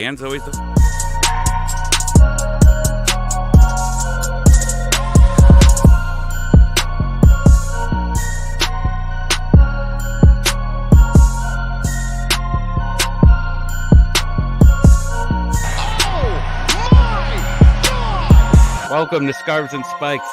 Dan's always the... Welcome to Scarves and Spikes.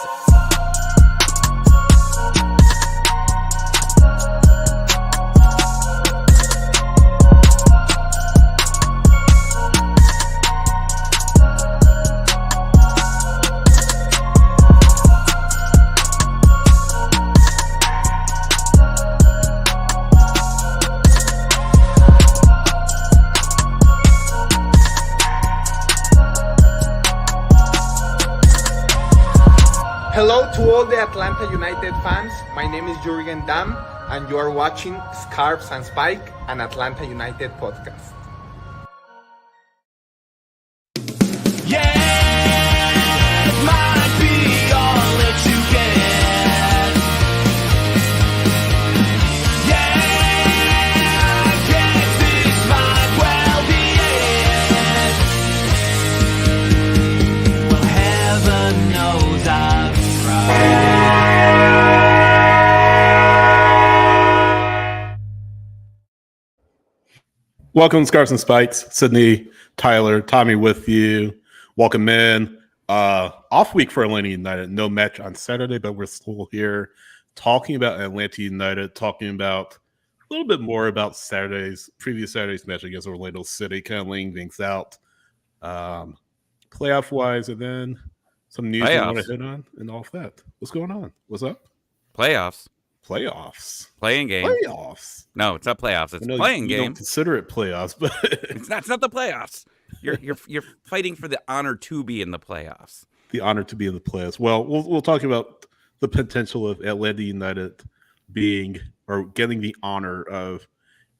Hello to all the Atlanta United fans. My name is Jurgen Damm, and you are watching Scarves and Spike, an Atlanta United podcast. Welcome to Scarves and Spikes. Sydney, Tyler, Tommy with you. Welcome in. Off week for Atlanta United. No match on Saturday, but we're still here talking about Atlanta United, talking about a little bit more about previous Saturday's match against Orlando City, kind of laying things out playoff-wise, and then some news we want to hit on and all of that. What's going on? What's up? Playoffs. Playing game. Playoffs. No, it's not playoffs. It's playing game. Don't consider it playoffs, but it's not the playoffs. You're fighting for the honor to be in the playoffs. The honor to be in the playoffs. Well, we'll talk about the potential of Atlanta United being or getting the honor of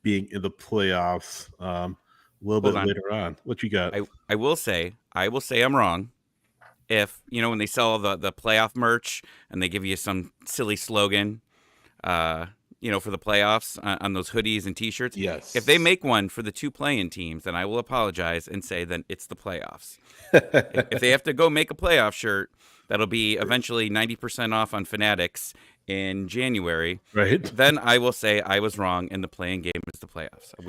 being in the playoffs a little bit later on. What you got? I will say I'm wrong. If when they sell the playoff merch and they give you some silly slogan. For the playoffs on those hoodies and T-shirts. Yes. If they make one for the two play-in teams, then I will apologize and say then it's the playoffs. If they have to go make a playoff shirt, that'll be eventually 90% off on Fanatics in January. Right. Then I will say I was wrong, and the play-in game is the playoffs. I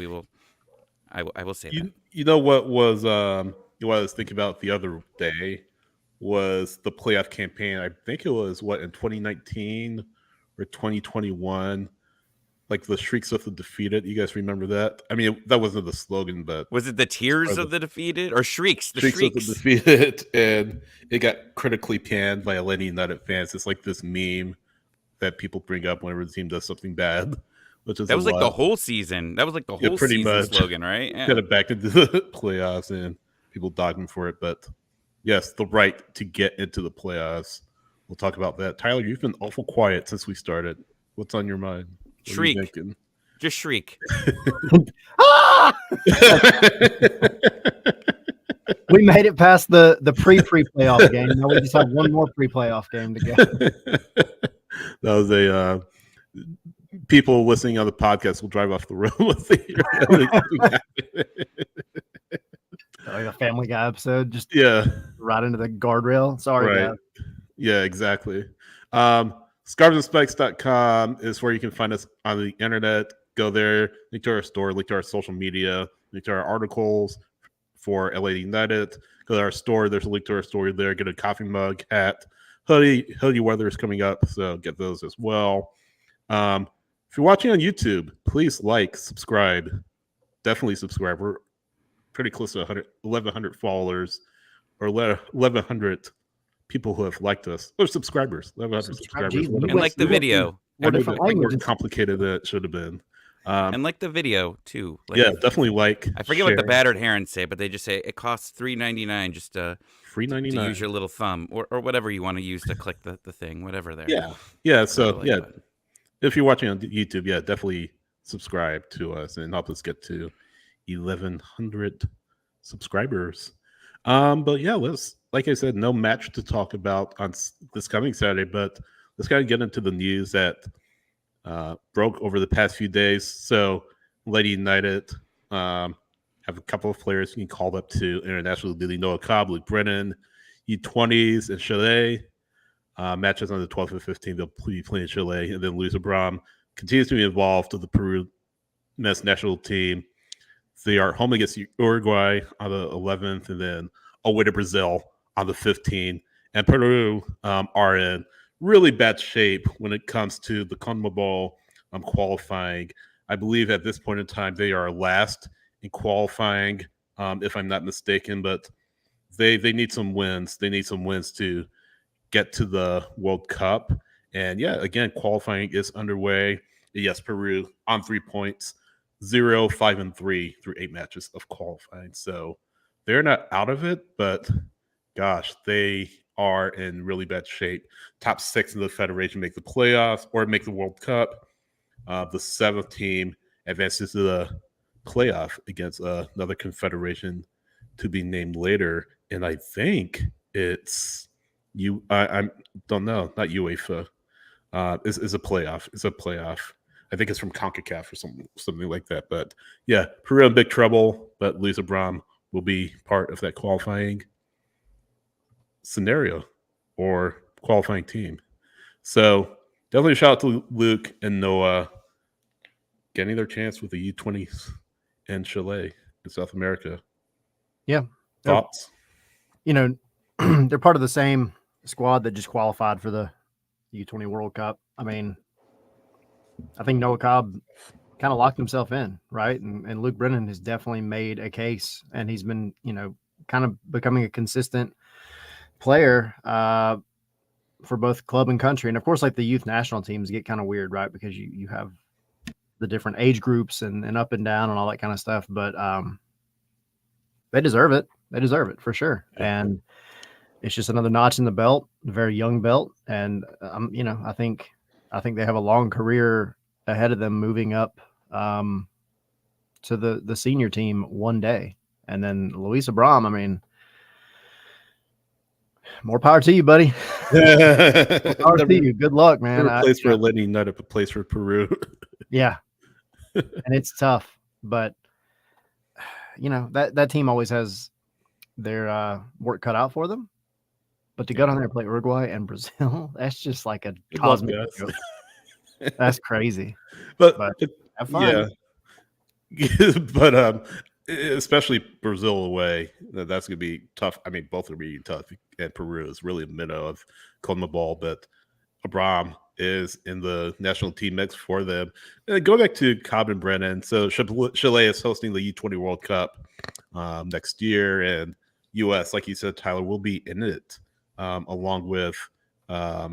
will say that. You know what was what I was thinking about the other day was the playoff campaign. I think it was in 2019 or 2021. Like the shrieks of the defeated. You guys remember that? I mean, that wasn't the slogan, but was it the tears of the defeated or shrieks? The shrieks of the defeated, and it got critically panned by Atlanta United fans. It's like this meme that people bring up whenever the team does something bad, which is that was like the whole season. That was like the whole pretty season much slogan, right? Yeah. Got it back into the playoffs, and people dogging for it. But yes, the right to get into the playoffs. We'll talk about that. Tyler, you've been awful quiet since we started. What's on your mind? Shriek. Just shriek. We made it past the pre-playoff game. Now we just have one more pre-playoff game to go. That was a people listening on the podcast will drive off the road with Like a Family Guy episode, just right into the guardrail. Sorry, right. Guys. Yeah, exactly. Scarvesandspikes.com is where you can find us on the internet. Go there, link to our store, link to our social media, link to our articles for LA United. Go to our store. There's a link to our store there. Get a coffee mug, hat, hoodie. Hoodie weather is coming up, so get those as well. If you're watching on YouTube, please subscribe. Definitely subscribe. We're pretty close to 1,100 followers or 1,100 people who have liked us or subscribers. 1,100 subscribers. And like the video. I think more complicated than it should have been. And like the video too. Definitely like. I forget what the battered herons say, but they just say it costs $3.99 just to $3.99 to use your little thumb or whatever you want to use to click the thing, whatever there. Yeah. So if you're watching on YouTube, definitely subscribe to us and help us get to 1,100 subscribers. But let's, like I said, no match to talk about on this coming Saturday, but let's kind of get into the news that broke over the past few days. So Atlanta United had have a couple of players being called up to international duty. Noah Cobb, Luke Brennan, U20s in Chile. Matches on the 12th and 15th, they'll be playing Chile. And then Luis Abram continues to be involved with the Peru men's national team. They are home against Uruguay on the 11th, and then away to Brazil on the 15th. And Peru are in really bad shape when it comes to the CONMEBOL qualifying. I believe at this point in time, they are last in qualifying, if I'm not mistaken, but they need some wins. They need some wins to get to the World Cup. And yeah, again, qualifying is underway. Yes, Peru on 3 points, 0, 5, and 3 through 8 matches of qualifying. So they're not out of it, but gosh, they are in really bad shape. Top 6 in the federation make the playoffs or make the World Cup. The 7th team advances to the playoff against another confederation to be named later. And I think it's I don't know, not UEFA. Is a playoff. It's a playoff. I think it's from CONCACAF or something like that. But yeah, Peru in big trouble, but Luis Abram will be part of that qualifying scenario or qualifying team. So definitely a shout out to Luke and Noah getting their chance with the U20s in Chile in South America. Yeah. Thoughts? They're part of the same squad that just qualified for the U20 World Cup. I mean, I think Noah Cobb kind of locked himself in, right? And Luke Brennan has definitely made a case, and he's been, kind of becoming a consistent player for both club and country. And of course, like the youth national teams get kind of weird, right? Because you have the different age groups and up and down and all that kind of stuff. But they deserve it. They deserve it for sure. Yeah. And it's just another notch in the belt, a very young belt. And, I think they have a long career ahead of them moving up to the senior team one day. And then Luis Abram, I mean, more power to you, buddy. More power to you. Good luck, man. A place for Atlanta United, a place for Peru. Yeah. And it's tough, but that team always has their work cut out for them. But to go down there and play Uruguay and Brazil, that's just like a cosmic joke. That's crazy. But have fun. Yeah. But especially Brazil away, that's going to be tough. I mean, both are being tough. And Peru is really a minnow of CONMEBOL, but Abram is in the national team mix for them. And go back to Cobb and Brennan. So Chile is hosting the U20 World Cup next year, and U.S., like you said, Tyler, will be in it along with a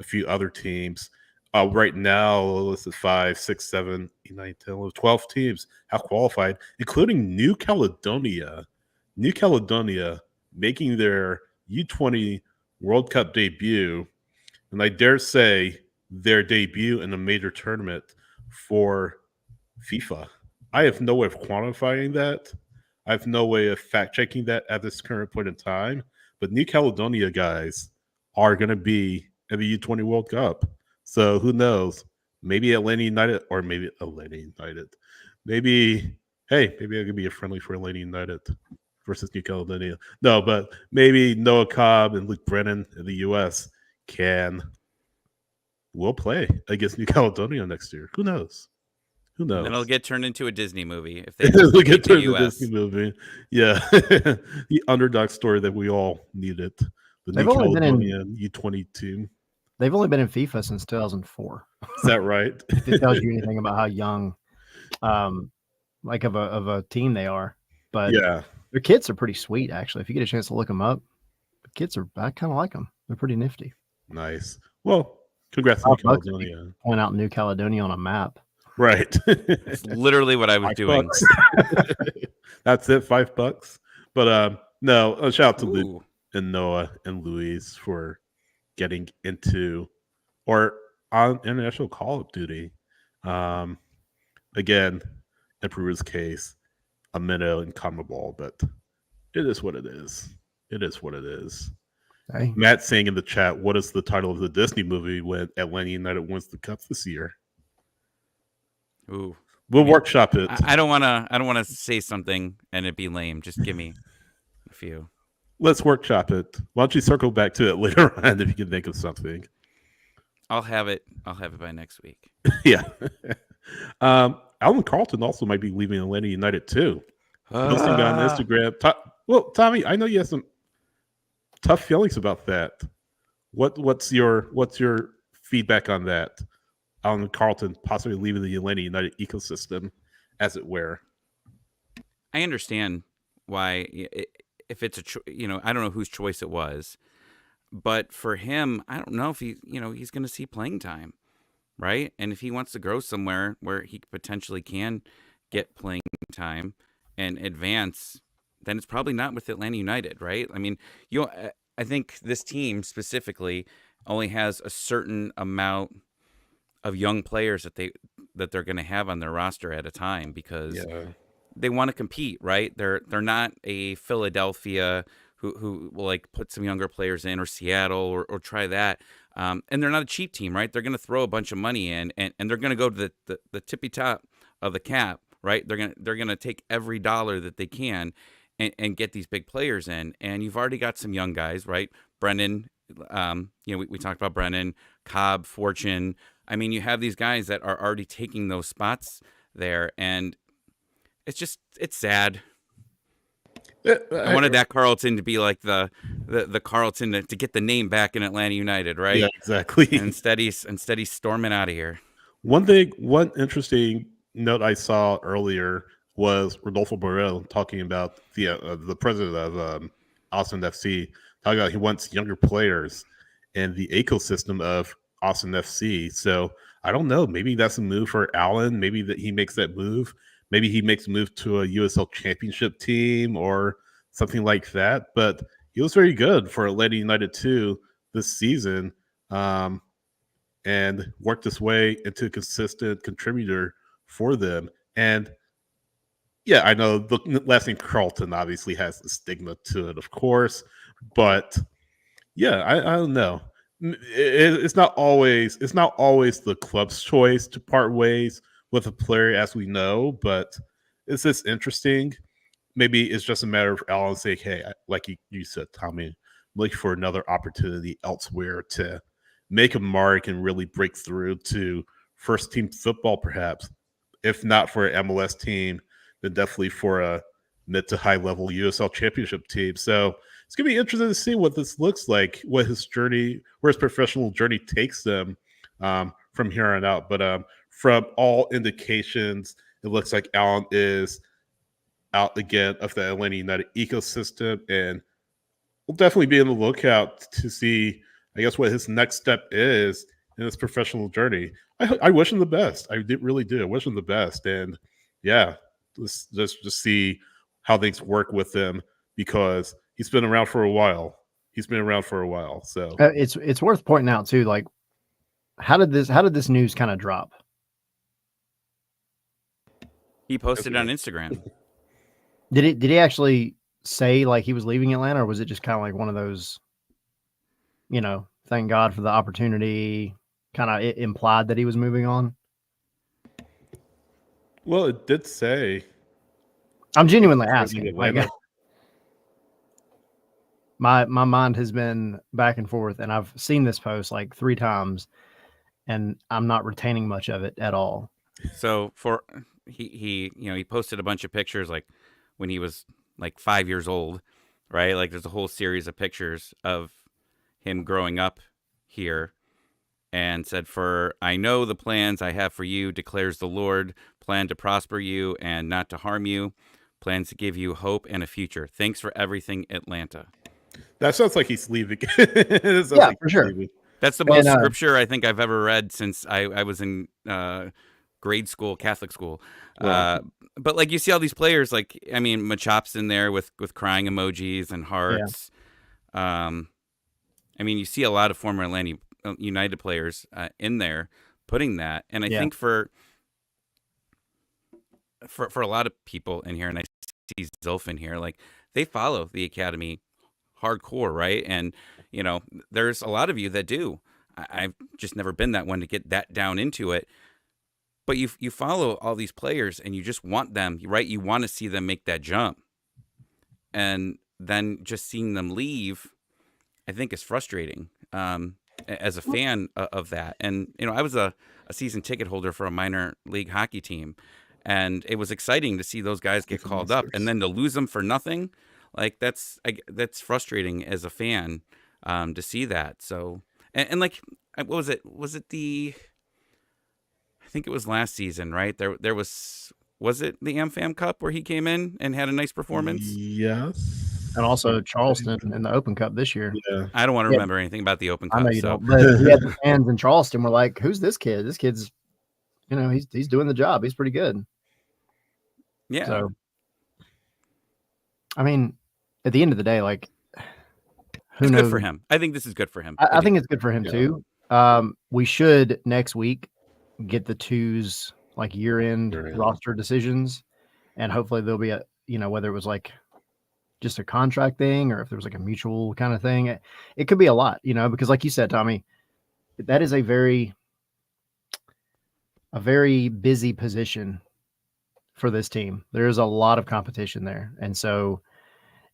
few other teams. Right now, this is 5, 6, 7, 8, 9, 10, 12 teams have qualified, including New Caledonia. New Caledonia making their U20 World Cup debut, and I dare say their debut in a major tournament for FIFA. I have no way of quantifying that. I have no way of fact-checking that at this current point in time. But New Caledonia guys are going to be in the U20 World Cup. So who knows? Maybe Atlanta United, or maybe Atlanta United. Maybe it could be a friendly for Atlanta United versus New Caledonia. No, but maybe Noah Cobb and Luke Brennan in the U.S. will play against New Caledonia next year. Who knows? Who knows? Then it'll get turned into a Disney movie if they it'll get turned into a Disney movie. Yeah, the underdog story that we all needed. The New Caledonian U20 team. They've only been in FIFA since 2004. Is that right? If it tells you anything about how young, like of a team they are. But yeah, their kits are pretty sweet, actually. If you get a chance to look them up, I kind of like them. They're pretty nifty. Nice. Well, congrats to New Caledonia. Point out New Caledonia on a map. Right. That's literally what I was doing. That's it, $5. But no, a shout out to Luke and Noah and Luis for getting into or on international call of duty. Again, in Peru's case, a minnow in CONMEBOL, but it is what it is. It is what it is. Hey. Matt saying in the chat, what is the title of the Disney movie when Atlanta United wins the cup this year? Ooh. We'll I mean, workshop it. I don't want to say something and it be lame. Just give me a few. Let's workshop it. Why don't you circle back to it later on if you can think of something? I'll have it by next week. Yeah. Alan Carlton also might be leaving Atlanta United too. Posting on Instagram. Well, Tommy, I know you have some tough feelings about that. What's your feedback on that? Alan Carlton possibly leaving the Atlanta United ecosystem, as it were. I understand why, if it's I don't know whose choice it was, but for him, I don't know if he's going to see playing time, right? And if he wants to go somewhere where he potentially can get playing time and advance, then it's probably not with Atlanta United, right? I mean, I think this team specifically only has a certain amount of young players that they're going to have on their roster at a time, because they want to compete, right? They're not a Philadelphia who will like put some younger players in, or Seattle, or try that. And they're not a cheap team, right? They're going to throw a bunch of money in, and they're going to go to the tippy top of the cap, right? They're going to take every dollar that they can and get these big players in. And you've already got some young guys, right? Brennan, we talked about Brennan, Cobb, Fortune. I mean, you have these guys that are already taking those spots there, and it's sad. I wanted that Carlton to be like the Carlton to get the name back in Atlanta United, right? Yeah, exactly. And instead he's storming out of here. One interesting note I saw earlier was Rodolfo Borrell talking about the president of Austin FC, talking about he wants younger players in the ecosystem of Austin FC. So I don't know. Maybe that's a move for Allen. Maybe that he makes that move. Maybe he makes a move to a USL Championship team or something like that. But he was very good for Atlanta United too this season, and worked his way into a consistent contributor for them. And yeah, I know the last name Carlton obviously has a stigma to it, of course, but yeah, I don't know. It's not always the club's choice to part ways with a player, as we know, but it's just interesting. Maybe it's just a matter of Alan saying, hey, like you said, Tommy, I'm looking for another opportunity elsewhere to make a mark and really break through to first team football, perhaps. If not for an MLS team, then definitely for a mid to high level USL Championship team. So it's going to be interesting to see what this looks like, what his journey, where his professional journey takes them from here on out. But from all indications, it looks like Allen is out again of the Atlanta United ecosystem, and we'll definitely be on the lookout to see, I guess, what his next step is in his professional journey. I wish him the best. I really do. I wish him the best, and yeah, just see how things work with him, because he's been around for a while. So it's worth pointing out too, like how did this news kind of drop? He posted on Instagram. Did he actually say like he was leaving Atlanta, or was it just kind of like one of those, thank God for the opportunity, kind of it implied that he was moving on? Well, it did say. I'm genuinely asking. Like, my mind has been back and forth, and I've seen this post like 3 times, and I'm not retaining much of it at all. So he posted a bunch of pictures like when he was like 5 years old, right? Like there's a whole series of pictures of him growing up here, and said, "For I know the plans I have for you, declares the Lord, plan to prosper you and not to harm you, plans to give you hope and a future. Thanks for everything, Atlanta." That sounds like he's leaving. Yeah, for sure. Leaving. That's the most scripture I think I've ever read since I was in grade school, Catholic school. Wow. But like you see all these players, like, I mean, Machop's in there with crying emojis and hearts. Yeah. I mean, you see a lot of former Atlanta United players in there putting that. And I think for a lot of people in here, and I see Zilf in here, like they follow the academy hardcore, right? And there's a lot of you that do. I've just never been that one to get that down into it. But you follow all these players and you just want them, right? You want to see them make that jump. And then just seeing them leave, I think is frustrating as a fan of that. And, I was a season ticket holder for a minor league hockey team. And it was exciting to see those guys get called up and then to lose them for nothing. Like that's frustrating as a fan to see that. So, and like, what was it? Was it I think it was last season, right? There was it the AmFam Cup where he came in and had a nice performance? Yes. And also Charleston in the Open Cup this year. Yeah. I don't want to remember anything about the Open Cup. I know you so. don't, but he had the fans in Charleston were like, "Who's this kid? This kid's, he's doing the job. He's pretty good." Yeah. So, I mean, at the end of the day, like, who it's knows? good for him. I think this is good for him. I think it's good for him too. We should next week get the twos like year-end roster decisions, and hopefully there'll be a whether it was like just a contract thing or if there was like a mutual kind of thing. It could be a lot, because like you said, Tommy, that is a very busy position for this team. There's a lot of competition there, and so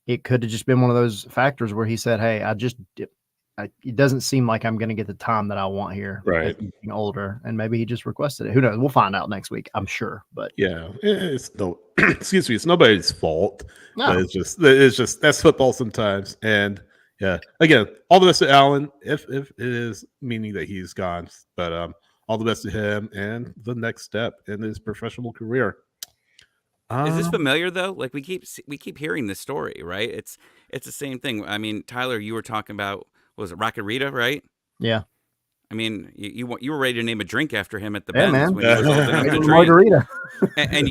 it could have just been one of those factors where he said, "Hey, it doesn't seem like I'm going to get the time that I want here." Right. As I'm getting older, and maybe he just requested it. Who knows? We'll find out next week, I'm sure. But yeah, it's no, excuse me, it's nobody's fault. No. But it's just that's football sometimes. And yeah, again, all the best to Allen. If it is meaning that he's gone, but all the best to him and the next step in his professional career. Is this familiar though? Like we keep hearing this story, right? It's the same thing. I mean, Tyler, you were talking about, was it Rockarita, right? Yeah. I mean, you were ready to name a drink after him at the Yeah, Benz man. when he was old enough to drink. Margarita. And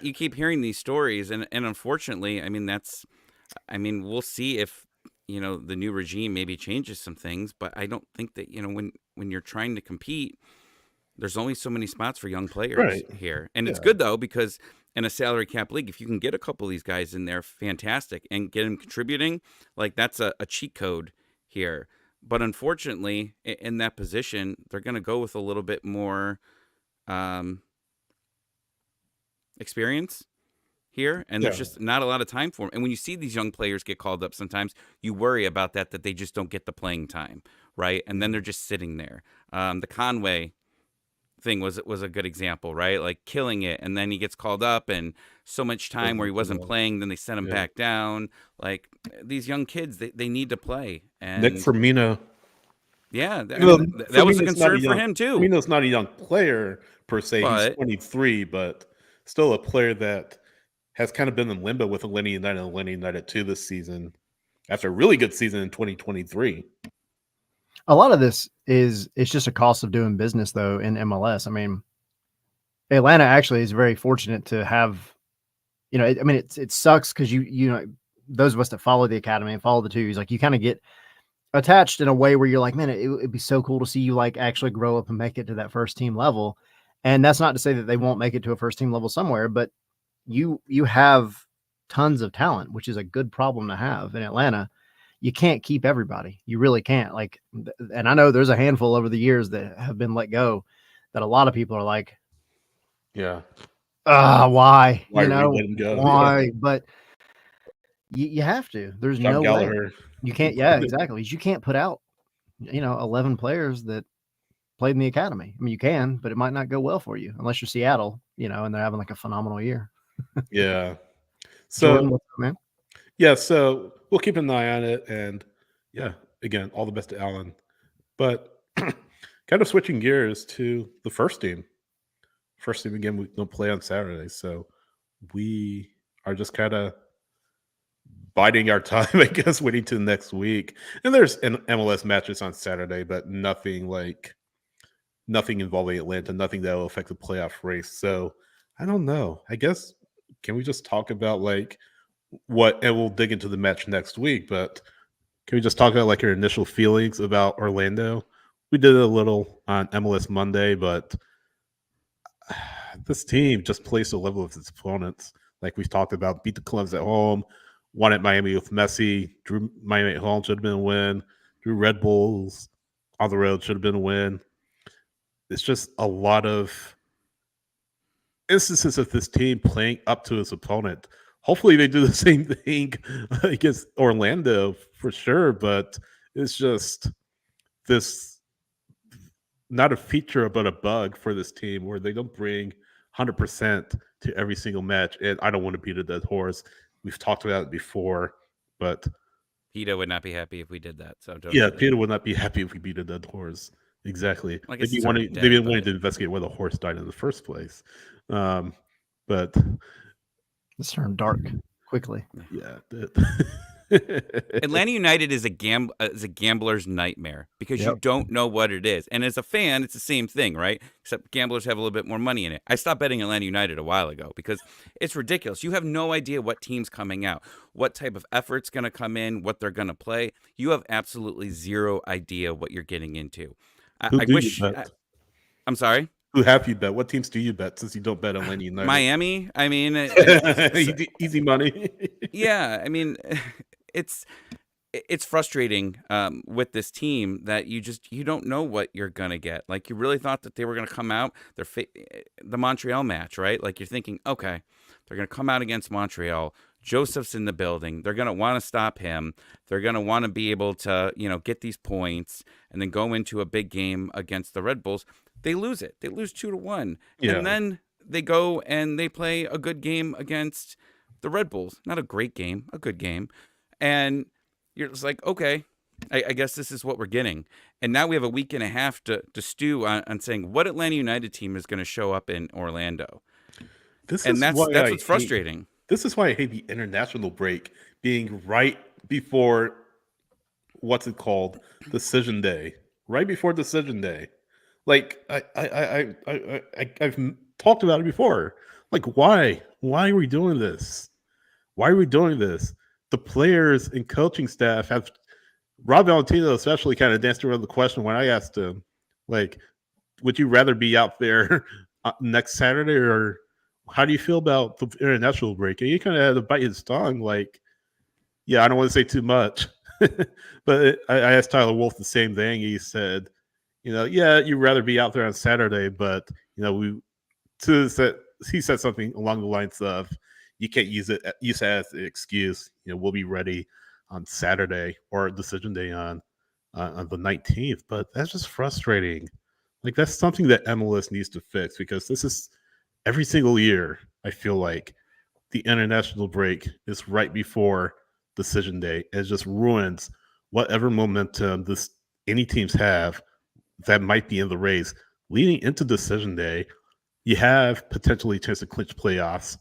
you keep hearing these stories, and unfortunately, I mean, we'll see if the new regime maybe changes some things, but I don't think that when you're trying to compete, there's only so many spots for young players here, and it's good though because in a salary cap league, if you can get a couple of these guys in there, fantastic, and get them contributing, like that's a cheat code here. But unfortunately, in that position, they're going to go with a little bit more experience here, and there's just not a lot of time for them. And when you see these young players get called up, sometimes you worry about that they just don't get the playing time, right? And then they're just sitting there. The Conway thing was a good example, right? Like killing it, and then he gets called up, and so much time where he wasn't playing, then they sent him back down. Like these young kids, they need to play. And Nick Firmino. Yeah, that was a concern for him too. Firmino's not a young player per se. He's 23, but still a player that has kind of been in limbo with Atlanta United and Atlanta United 2 this season after a really good season in 2023. A lot of this it's just a cost of doing business though in MLS. I mean, Atlanta actually is very fortunate to have, it sucks because those of us that follow the academy and follow the twos, like you kind of get attached in a way where you're like, man, it'd be so cool to see you like actually grow up and make it to that first team level. And that's not to say that they won't make it to a first team level somewhere, but you have tons of talent, which is a good problem to have in Atlanta. You can't keep everybody. You really can't. Like, and I know there's a handful over the years that have been let go that a lot of people are like, yeah, why? Go? Why? Yeah. But you have to. There's John no Gallagher. way. You can't. Yeah, exactly. You can't put out, 11 players that played in the academy. I mean, you can, but it might not go well for you unless you're Seattle, and they're having like a phenomenal year. Yeah. So, Jordan, what's up, man? Yeah, so we'll keep an eye on it. And yeah, again, all the best to Allen. But kind of switching gears to the first team. First team, again, we don't play on Saturday. So we are just kind of biding our time, I guess, waiting to next week. And there's MLS matches on Saturday, but nothing involving Atlanta, nothing that will affect the playoff race. So I don't know. I guess, can we just talk about and we'll dig into the match next week, but can we just talk about like your initial feelings about Orlando? We did a little on MLS Monday, but this team just plays to the level of its opponents. Like we've talked about, beat the clubs at home, won at Miami with Messi, drew Miami at home, should have been a win, drew Red Bulls on the road, should have been a win. It's just a lot of instances of this team playing up to its opponent. Hopefully, they do the same thing against Orlando for sure. But it's just this not a feature but a bug for this team where they don't bring 100% to every single match. And I don't want to beat a dead horse. We've talked about it before, but PETA would not be happy if we did that. So don't yeah, do that. Peter would not be happy if we beat a dead horse. Exactly. I They'd guess be it's wanting, already they'd dead, be but- wanting to investigate why the horse died in the first place. But This turned dark quickly. yeah, Atlanta United is a gambler's nightmare because you don't know what it is. And as a fan, it's the same thing, right? Except gamblers have a little bit more money in it. I stopped betting Atlanta United a while ago because it's ridiculous. You have no idea what team's coming out, what type of effort's going to come in, what they're going to play. You have absolutely zero idea what you're getting into. Who I do wish. you bet? I'm sorry? Who have you bet? What teams do you bet since you don't bet Atlanta United? Miami. I mean, easy money. yeah. I mean, it's frustrating with this team that you don't know what you're gonna get. Like you really thought that they were gonna come out the Montreal match, right? Like you're thinking, okay, they're gonna come out against Montreal. Joseph's in the building. They're gonna want to stop him. They're gonna want to be able to get these points and then go into a big game against the Red Bulls. They lose it. They lose 2-1, and then they go and they play a good game against the Red Bulls. Not a great game, a good game. And you're just like, okay, I guess this is what we're getting. And now we have a week and a half to stew on saying what Atlanta United team is going to show up in Orlando. That's what's frustrating. This is why I hate the international break being right before what's it called? Decision day. Right before decision day. Like I've talked about it before. Like why? Why are we doing this? Why are we doing this? The players and coaching staff have Rob Valentino especially kind of danced around the question when I asked him, like, would you rather be out there next Saturday or how do you feel about the international break? And he kind of had to bite his tongue, like, yeah, I don't want to say too much. But I asked Tyler Wolf the same thing. He said, yeah, you'd rather be out there on Saturday, but he said something along the lines of, you can't use it as an excuse. We'll be ready on Saturday or decision day on the 19th. But that's just frustrating. Like that's something that MLS needs to fix because this is every single year. I feel like the international break is right before decision day. It just ruins whatever momentum any teams have that might be in the race leading into decision day. You have potentially a chance to clinch playoffs,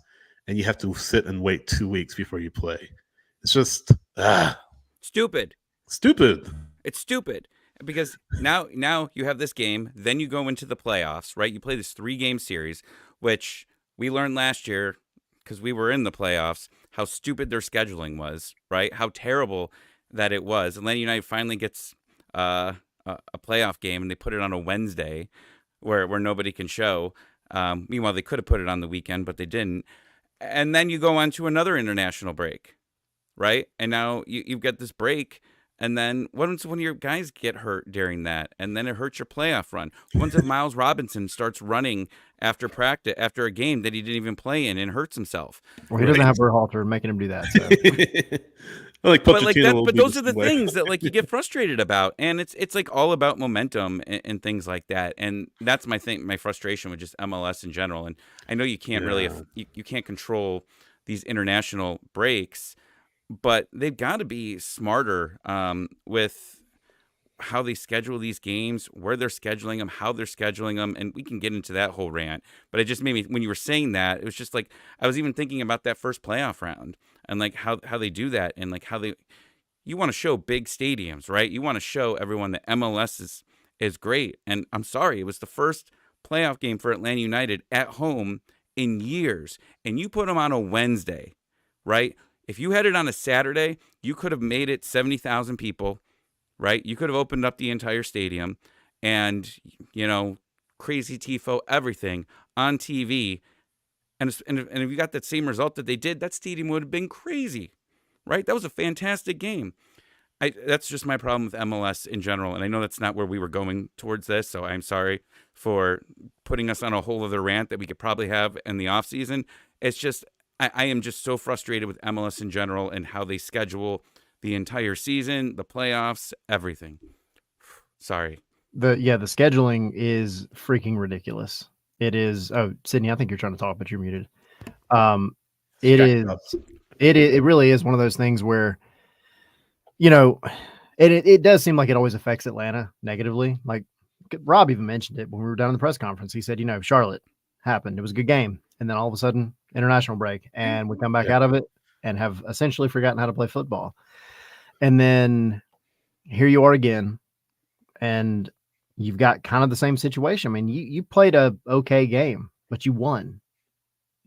and you have to sit and wait 2 weeks before you play. It's just stupid. It's stupid because now you have this game, then you go into the playoffs, right? You play this 3-game series, which we learned last year because we were in the playoffs, how stupid their scheduling was, right? How terrible that it was. Atlanta United finally gets a playoff game, and they put it on a Wednesday where nobody can show. Meanwhile, they could have put it on the weekend, but they didn't. And then you go on to another international break, right? And now you've got this break. And then what happens when your guys get hurt during that? And then it hurts your playoff run. What happens if Miles Robinson starts running after a game that he didn't even play in and hurts himself? Well, he doesn't have Berhalter making him do that. So. But those are the things that like you get frustrated about, and it's like all about momentum and things like that. And that's my frustration with just MLS in general. And I know you can't really you can't control these international breaks, but they've got to be smarter with how they schedule these games, where they're scheduling them, how they're scheduling them, and we can get into that whole rant. But it just made me, when you were saying that, it was just like I was even thinking about that first playoff round and like how they do that and like how you want to show big stadiums, right? You want to show everyone that MLS is great. And I'm sorry, it was the first playoff game for Atlanta United at home in years, and you put them on a Wednesday, right? If you had it on a Saturday, you could have made it 70,000 people. Right? You could have opened up the entire stadium and, crazy tifo, everything on TV. And if you got that same result that they did, that stadium would have been crazy, right? That was a fantastic game. That's just my problem with MLS in general, and I know that's not where we were going towards this, so I'm sorry for putting us on a whole other rant that we could probably have in the off season. It's just I am just so frustrated with MLS in general and how they schedule the entire season, the playoffs, everything. Sorry. The scheduling is freaking ridiculous. It is. Oh, Sydney, I think you're trying to talk, but you're muted. It really is one of those things where, it does seem like it always affects Atlanta negatively. Like Rob even mentioned it when we were down in the press conference. He said, Charlotte happened. It was a good game. And then all of a sudden, international break. And we come back out of it and have essentially forgotten how to play football. And then here you are again. And you've got kind of the same situation. I mean, you played a okay game, but you won.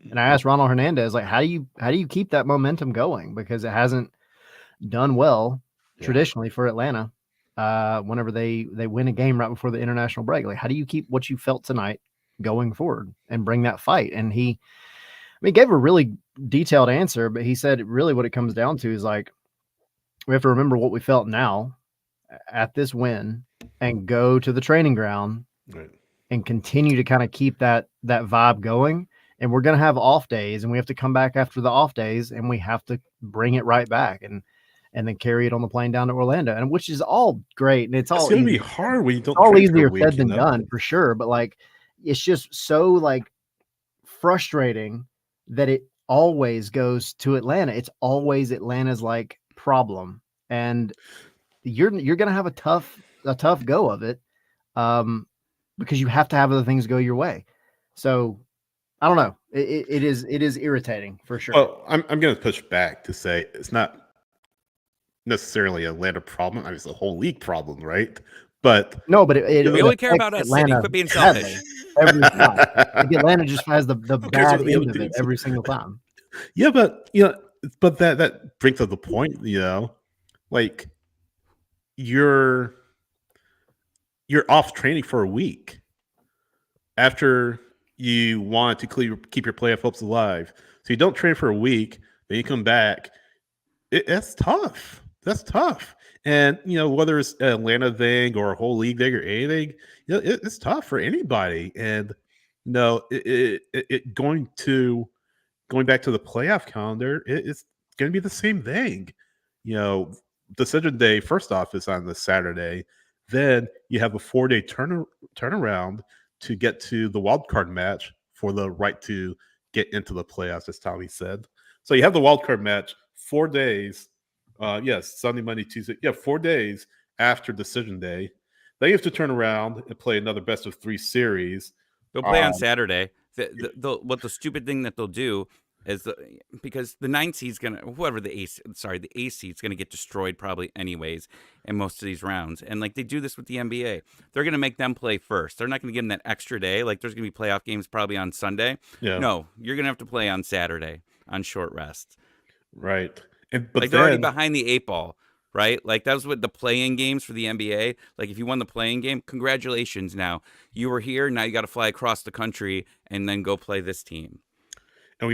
And I asked Ronald Hernandez, like, how do you keep that momentum going? Because it hasn't done well traditionally for Atlanta. Whenever they win a game right before the international break, like, how do you keep what you felt tonight going forward and bring that fight? And he gave a really detailed answer, but he said really what it comes down to is like, we have to remember what we felt now at this win and go to the training ground and continue to kind of keep that vibe going. And we're going to have off days, and we have to come back after the off days, and we have to bring it right back and then carry it on the plane down to Orlando, and which is all great. And it's all going to be hard when you don't. All easier said than done, for sure. But like, it's just so like frustrating that it always goes to Atlanta. It's always Atlanta's like problem, and you're going to have a tough go of it, because you have to have other things go your way. So I don't know. It is irritating for sure. Well, I'm going to push back to say it's not necessarily an Atlanta problem. I mean, it's a whole league problem, right? But no, but we only care about us. Atlanta, quit being selfish. Every time. Like Atlanta just has the bad end of it every single time. Yeah, but that brings up the point. Like you're off training for a week after you want to keep your playoff hopes alive. So you don't train for a week, then you come back. That's tough. That's tough. And, whether it's an Atlanta thing or a whole league thing or anything, it's tough for anybody. And, going back to the playoff calendar, it's going to be the same thing. Decision day, first off, is on the Saturday. Then you have a 4-day turnaround to get to the wild card match for the right to get into the playoffs, as Tommy said. So you have the wild card match 4 days. Sunday, Monday, Tuesday. 4 days after decision day. Then you have to turn around and play another best of 3 series. They'll play on Saturday. What the stupid thing that they'll do is because the 9 seed's the 8 seed's gonna get destroyed probably anyways in most of these rounds. And like they do this with the NBA, they're gonna make them play first. They're not gonna give them that extra day. Like there's gonna be playoff games probably on Sunday. Yeah. No, you're gonna have to play on Saturday on short rest. Right. But they're already behind the 8 ball, right? Like that was what the play-in games for the NBA. Like if you won the play-in game, congratulations. Now you were here. Now you got to fly across the country and then go play this team. And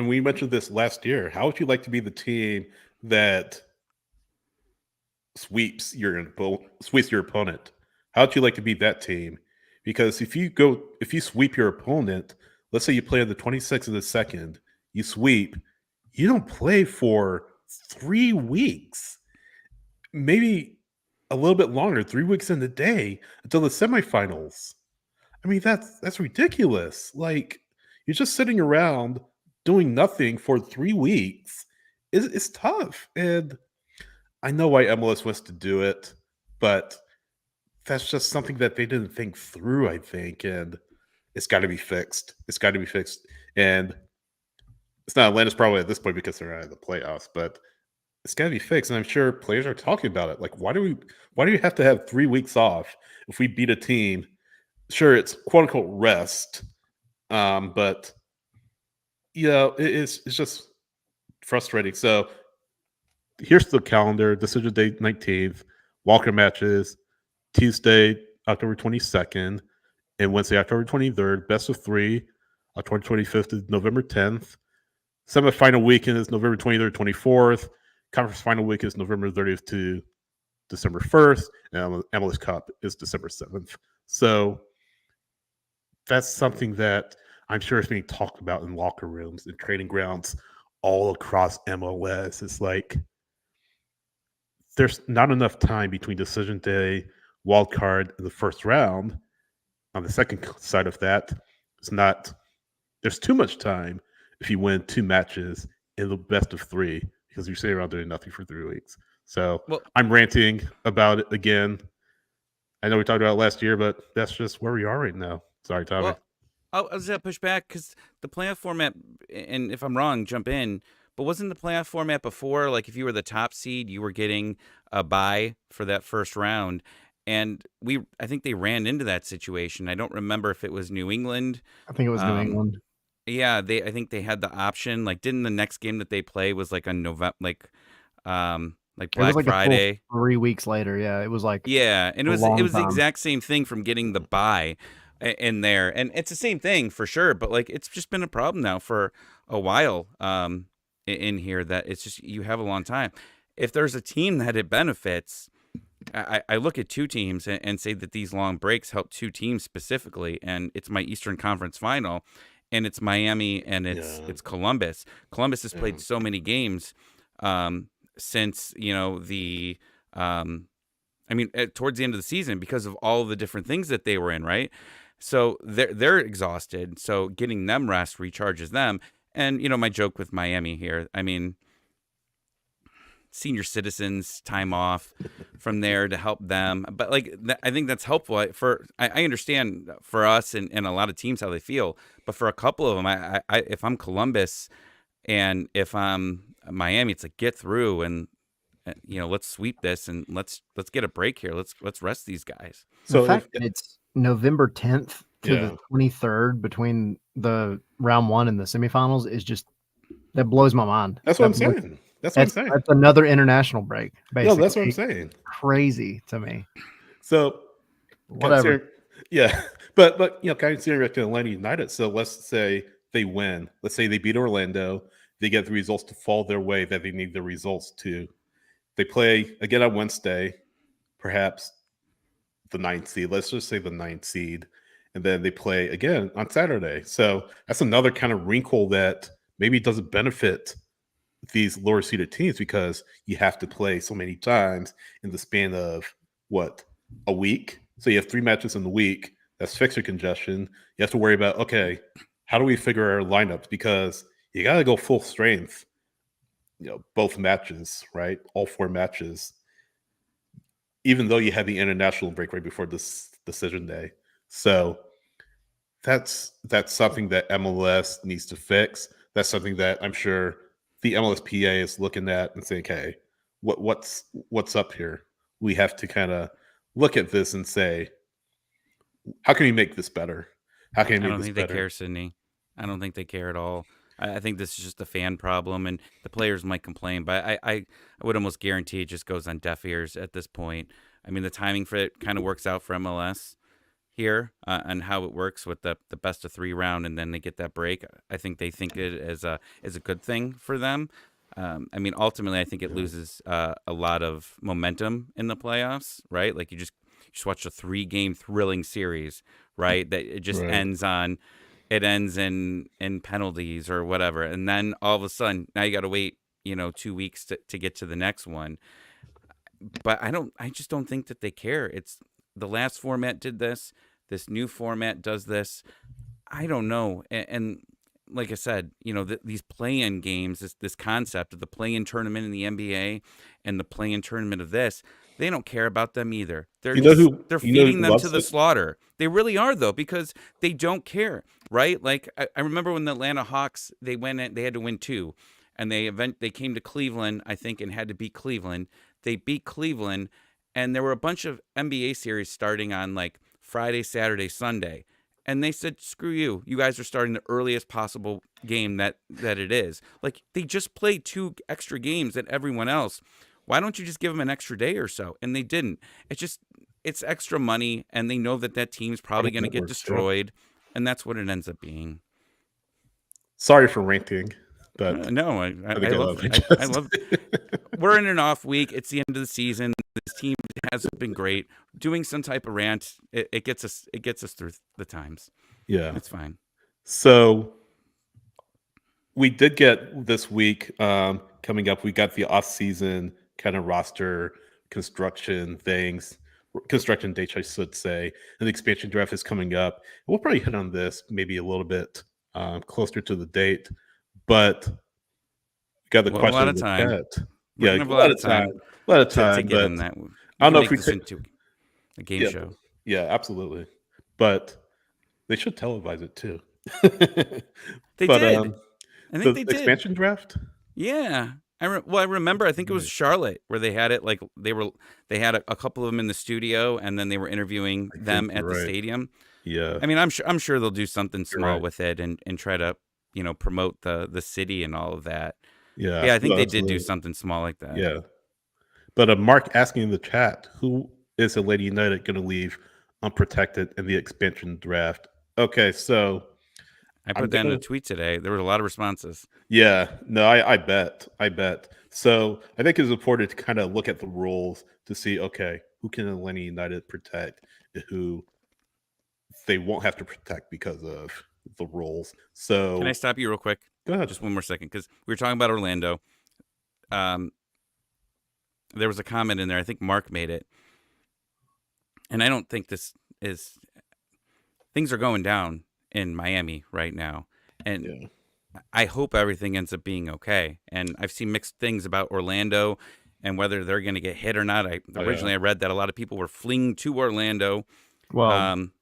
we mentioned this last year. How would you like to be the team that sweeps your opponent? How would you like to be that team? Because if you sweep your opponent, let's say you play on the 26th of the second, you sweep, you don't play for 3 weeks, maybe a little bit longer, 3 weeks in the day until the semifinals. I mean, that's ridiculous. Like you're just sitting around doing nothing for 3 weeks. It's tough. And I know why MLS wants to do it, but that's just something that they didn't think through, I think. And it's got to be fixed. And it's not Atlanta's problem at this point because they're out of the playoffs, but it's got to be fixed. And I'm sure players are talking about it. Like, why do you have to have 3 weeks off if we beat a team? Sure, it's quote unquote rest. But it's just frustrating. So here's the calendar: decision day 19th, Walker matches Tuesday, October 22nd, and Wednesday, October 23rd. Best of 3, October 25th to November 10th. Semifinal weekend is November 23rd, 24th. Conference final week is November 30th to December 1st, and MLS Cup is December 7th. So that's something that I'm sure is being talked about in locker rooms and training grounds all across MLS. It's like there's not enough time between decision day, wild card, and the first round. On the second side of that, it's not. There's too much time if you win 2 matches in the best of 3 because you're sitting around doing nothing for 3 weeks. So Well, I'm ranting about it again. I know we talked about it last year, but that's just where we are right now. Sorry, Tommy. well, I was gonna push back because the playoff format, and if I'm wrong, jump in. But wasn't the playoff format before, like if you were the top seed, you were getting a bye for that first round? And I think they ran into that situation. I don't remember if it was New England. I think it was New Um, England. Yeah, I think they had the option. Like, didn't the next game that they play was like on November, like It was Black like a full Friday? 3 weeks later. Yeah, it was like Yeah, and a it long was the time. exact same thing from getting the buy in there, and it's the same thing for sure. But like, it's just been a problem now for a while in here that it's just you have a long time. If there's a team that it benefits, I look at 2 teams and say that these long breaks help 2 teams specifically, and it's my Eastern Conference Final, and it's Miami and it's Columbus. Columbus has played so many games since the towards the end of the season because of all the different things that they were in, right? So they're exhausted. So getting them rest recharges them. And my joke with Miami here, I mean, senior citizens time off from there to help them, but like I think that's helpful I understand for us and a lot of teams how they feel, but for a couple of them, I if I'm Columbus and if I'm Miami, it's like get through and let's sweep this and let's get a break here. Let's rest these guys. The fact that it's November 10th to the 23rd between the round 1 and the semifinals is just that blows my mind. That's what I'm saying. That's another international break, basically. No, that's what I'm saying. Crazy to me. So whatever. But considering back to Atlanta United, so let's say they win. Let's say they beat Orlando. They get the results to fall their way that they need the results to. They play again on Wednesday, perhaps the 9th seed. Let's just say the 9th seed. And then they play again on Saturday. So that's another kind of wrinkle that maybe doesn't benefit these lower seeded teams because you have to play so many times in the span of a week. So you have 3 matches in the week. That's fixture congestion. You have to worry about, okay, how do we figure our lineups? Because you got to go full strength, both matches, right? All 4 matches, even though you had the international break right before this decision day. So that's something that MLS needs to fix. That's something that I'm sure the MLSPA is looking at and saying, okay, what's up here? We have to kind of look at this and say, how can we make this better? How can we make this better? I don't think they care, Sydney. I don't think they care at all. I think this is just a fan problem, and the players might complain, but I would almost guarantee it just goes on deaf ears at this point. I mean, the timing for it kind of works out for MLS here on how it works with the best of 3 round, and then they get that break. I think they think it as a good thing for them. I mean, ultimately, I think it loses a lot of momentum in the playoffs, right? Like you just watch a 3-game thrilling series, right? That it just ends in penalties or whatever, and then all of a sudden now you got to wait 2 weeks to get to the next one. But I just don't think that they care. It's the last format did this new format does this. I don't know. And like I said, these play-in games, this concept of the play-in tournament in the NBA and the play-in tournament of this, they don't care about them either. They're feeding them to the slaughter. They really are, though, because they don't care, right? Like I remember when the Atlanta Hawks, they had to win 2, and they came to Cleveland, I think, and had to beat Cleveland. They beat Cleveland, and there were a bunch of NBA series starting on like Friday, Saturday, Sunday. And they said, screw you. You guys are starting the earliest possible game that it is. Like, they just played 2 extra games than everyone else. Why don't you just give them an extra day or so? And they didn't. It's extra money, and they know that team's probably going to get destroyed, and that's what it ends up being. Sorry for ranting, but no, I love it. We're in an off week. It's the end of the season. this team hasn't been great. Doing some type of rant, it gets us through the times. Yeah. It's fine. So we did get this week coming up. We got the off-season kind of roster construction things, construction dates, I should say, and the expansion draft is coming up. We'll probably hit on this maybe a little bit closer to the date, but we got the Well, a question lot in of the time. chat. We're Yeah, gonna have a a lot lot of of time, time a lot of to time, get but in that. I You don't can know make if we this take. into a game Yeah, show. yeah, absolutely, but they should televise it too. They But did. I think the they did. expansion draft. Yeah. I remember. I think it was Right. Charlotte where they had it. Like they had a couple of them in the studio, and then they were interviewing I think them you're at the right. stadium. Yeah, I mean, I'm sure they'll do something you're small right. with it and try to promote the city and all of that. Yeah, Yeah, I think no, they did do absolutely. something small like that. Yeah, but Mark asking in the chat, who is Atlanta United going to leave unprotected in the expansion draft? Okay, so I I'm put that in a gonna. tweet today. There were a lot of responses. Yeah, no, I bet. So I think it's important to kind of look at the rules to see, okay, who can Atlanta United protect and who they won't have to protect because of the rules. Can I So stop you real quick? go ahead. Just one more second, because we were talking about Orlando. Um, there was a comment in there. I think Mark made it, and I don't think this is. Things are going down in Miami right now, and Yeah, I hope everything ends up being okay. And I've seen mixed things about Orlando and whether they're going to get hit or not. oh yeah, I read that a lot of people were fleeing to Orlando, Well, um,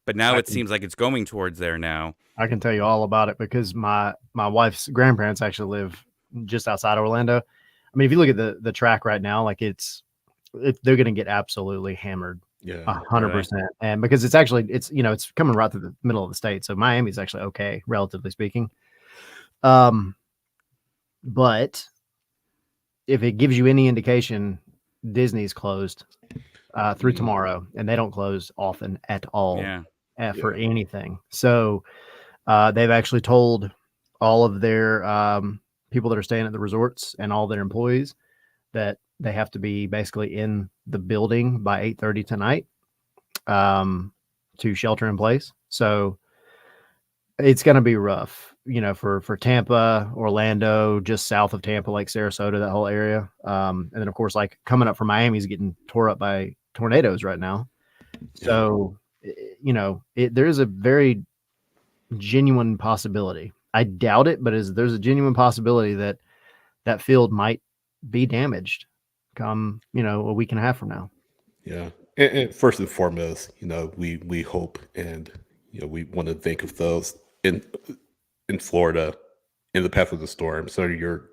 but now I it can seems like it's going towards there now. I can tell you all about it because my wife's grandparents actually live just outside Orlando. I mean, if you look at the track right now, like they're going to get absolutely hammered, yeah, 100%. And because it's coming right through the middle of the state, so Miami's actually okay, relatively speaking. But if it gives you any indication, Disney's closed through tomorrow, and they don't close often at all Yeah. for anything. So they've actually told all of their people that are staying at the resorts and all their employees that they have to be basically in the building by 8:30 tonight to shelter in place. So it's going to be rough, for Tampa, Orlando, just south of Tampa, like Sarasota, that whole area. And then, of course, like coming up from Miami is getting tore up by tornadoes right now. So, there is a very genuine possibility. I doubt it, but there's a genuine possibility that that field might be damaged come, a week and a half from now. yeah. And first and foremost, we hope and we want to think of those in Florida in the path of the storm. So your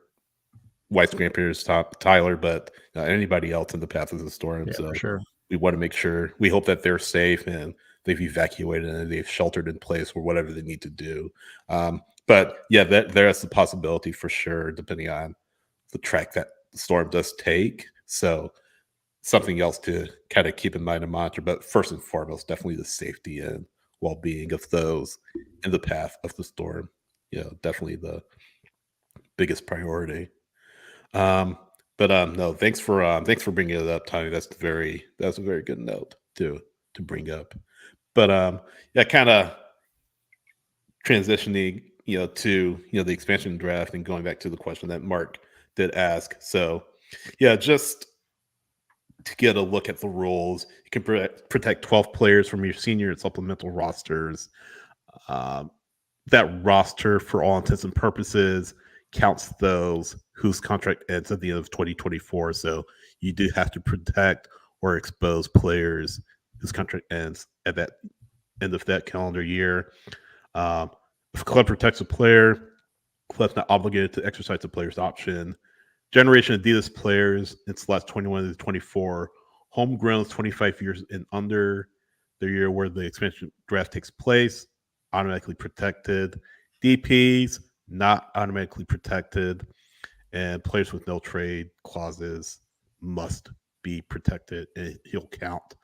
wife's grandparents, Tyler, but anybody else in the path of the storm. Yeah, So for sure. we want to make sure we hope that they're safe and they've evacuated and they've sheltered in place or whatever they need to do. But yeah, there's the possibility for sure, depending on the track that the storm does take. So something else to kind of keep in mind and monitor. But first and foremost, definitely the safety and well-being of those in the path of the storm. Definitely the biggest priority. But no, thanks for bringing it up, Tony. That's a very good note to bring up. But yeah, kind of transitioning, to the expansion draft and going back to the question that Mark did ask. So yeah, just to get a look at the rules, you can protect 12 players from your senior and supplemental rosters. That roster, for all intents and purposes, counts those whose contract ends at the end of 2024. So you do have to protect or expose players whose contract ends at that end of that calendar year. If a club protects a player, club's not obligated to exercise the player's option. Generation Adidas players in slots 21 to 24, homegrown 25 years and under the year where the expansion draft takes place, automatically protected. DPs, not automatically protected. And players with no trade clauses must be protected, and he'll count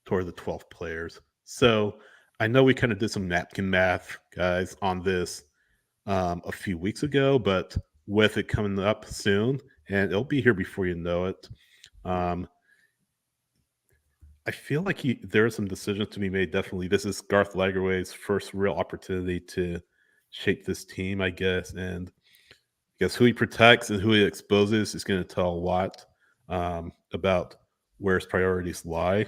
toward the 12 players. So I know we kind of did some napkin math, guys, on this a few weeks ago, but with it coming up soon, and it'll be here before you know it, I feel like there are some decisions to be made. Definitely, this is Garth Lagerwey's first real opportunity to shape this team, I guess. And I guess who he protects and who he exposes is going to tell a lot about where his priorities lie.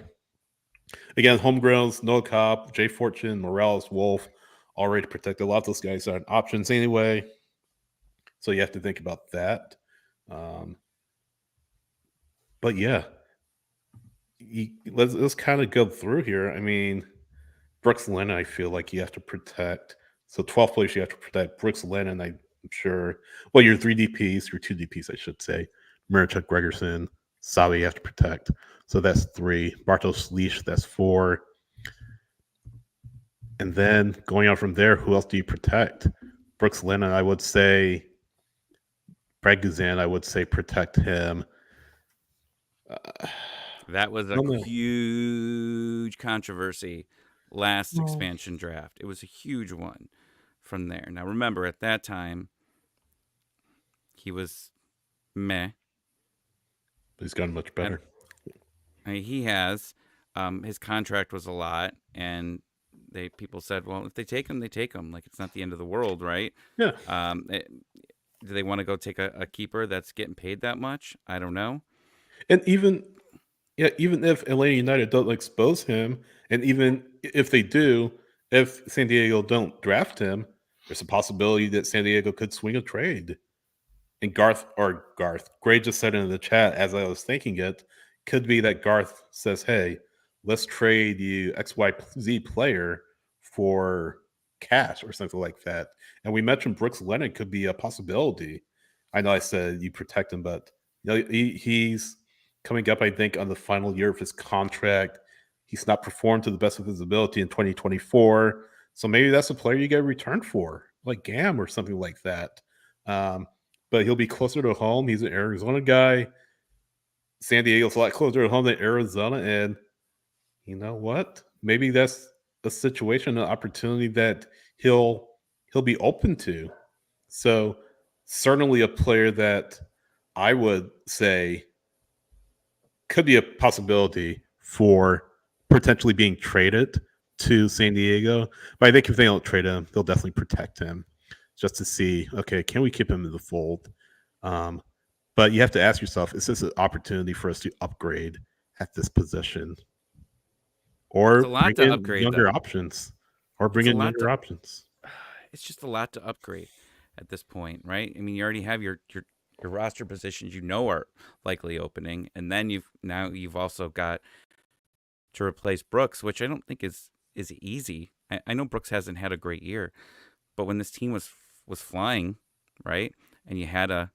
Again, homegrowns, Noah Cobb, Jay Fortune, Morales, Wolf, already protected. A lot of those guys aren't options anyway. So you have to think about that. But yeah, let's kind of go through here. I mean, Brooks Lennon, I feel like you have to protect. So 12 players you have to protect. Brooks Lennon, I'm sure. Well, your 3 DPs, your 2 DPs, I should say. Marichuk Gregerson, Sabe, you have to protect. So that's 3. Bartosz Leash, that's 4. And then going on from there, who else do you protect? Brooks Lennon, I would say. Brad Guzan, I would say protect him. That was a huge controversy last expansion draft. It was a huge one from there. Now, remember, at that time, he was meh. He's gotten much better. He has. His contract was a lot, and people said, well, if they take him, they take him. Like, it's not the end of the world, right? Yeah. Do they want to go take a keeper that's getting paid that much? I don't know. And even if Atlanta United don't expose him, and even if they do, if San Diego don't draft him, there's a possibility that San Diego could swing a trade. And Gray just said in the chat as I was thinking it, could be that Garth says, hey, let's trade you XYZ player for cash or something like that. And we mentioned Brooks Lennon could be a possibility. I know I said you protect him, but he's coming up, I think, on the final year of his contract. He's not performed to the best of his ability in 2024. So maybe that's a player you get returned for, like Gam or something like that. But he'll be closer to home. He's an Arizona guy. San Diego's a lot closer to home than Arizona. And you know what? Maybe that's a situation, an opportunity that he'll be open to. So certainly a player that I would say could be a possibility for potentially being traded to San Diego. But I think if they don't trade him, they'll definitely protect him just to see, okay, can we keep him in the fold? But you have to ask yourself, is this an opportunity for us to upgrade at this position? Or it's a lot bring to in upgrade, younger though. options. Or bring in younger options. It's just a lot to upgrade at this point, right? I mean, you already have your roster positions are likely opening, and then you've also got to replace Brooks, which I don't think is easy. I know Brooks hasn't had a great year, but when this team was flying, right, and you had a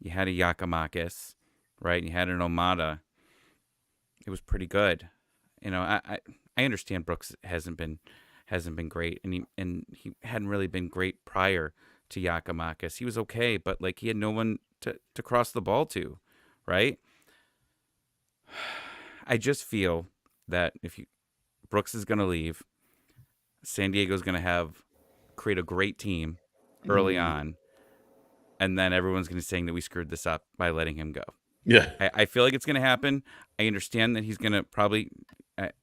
Giakoumakis, right, and you had an Omada, it was pretty good. You know, I understand Brooks hasn't been great, and he hadn't really been great prior to Giakoumakis. He was okay, but like he had no one to cross the ball to, right? I just feel that Brooks is going to leave, San Diego's going to create a great team early on, and then everyone's going to be saying that we screwed this up by letting him go. Yeah. I feel like it's going to happen. I understand that he's going to probably,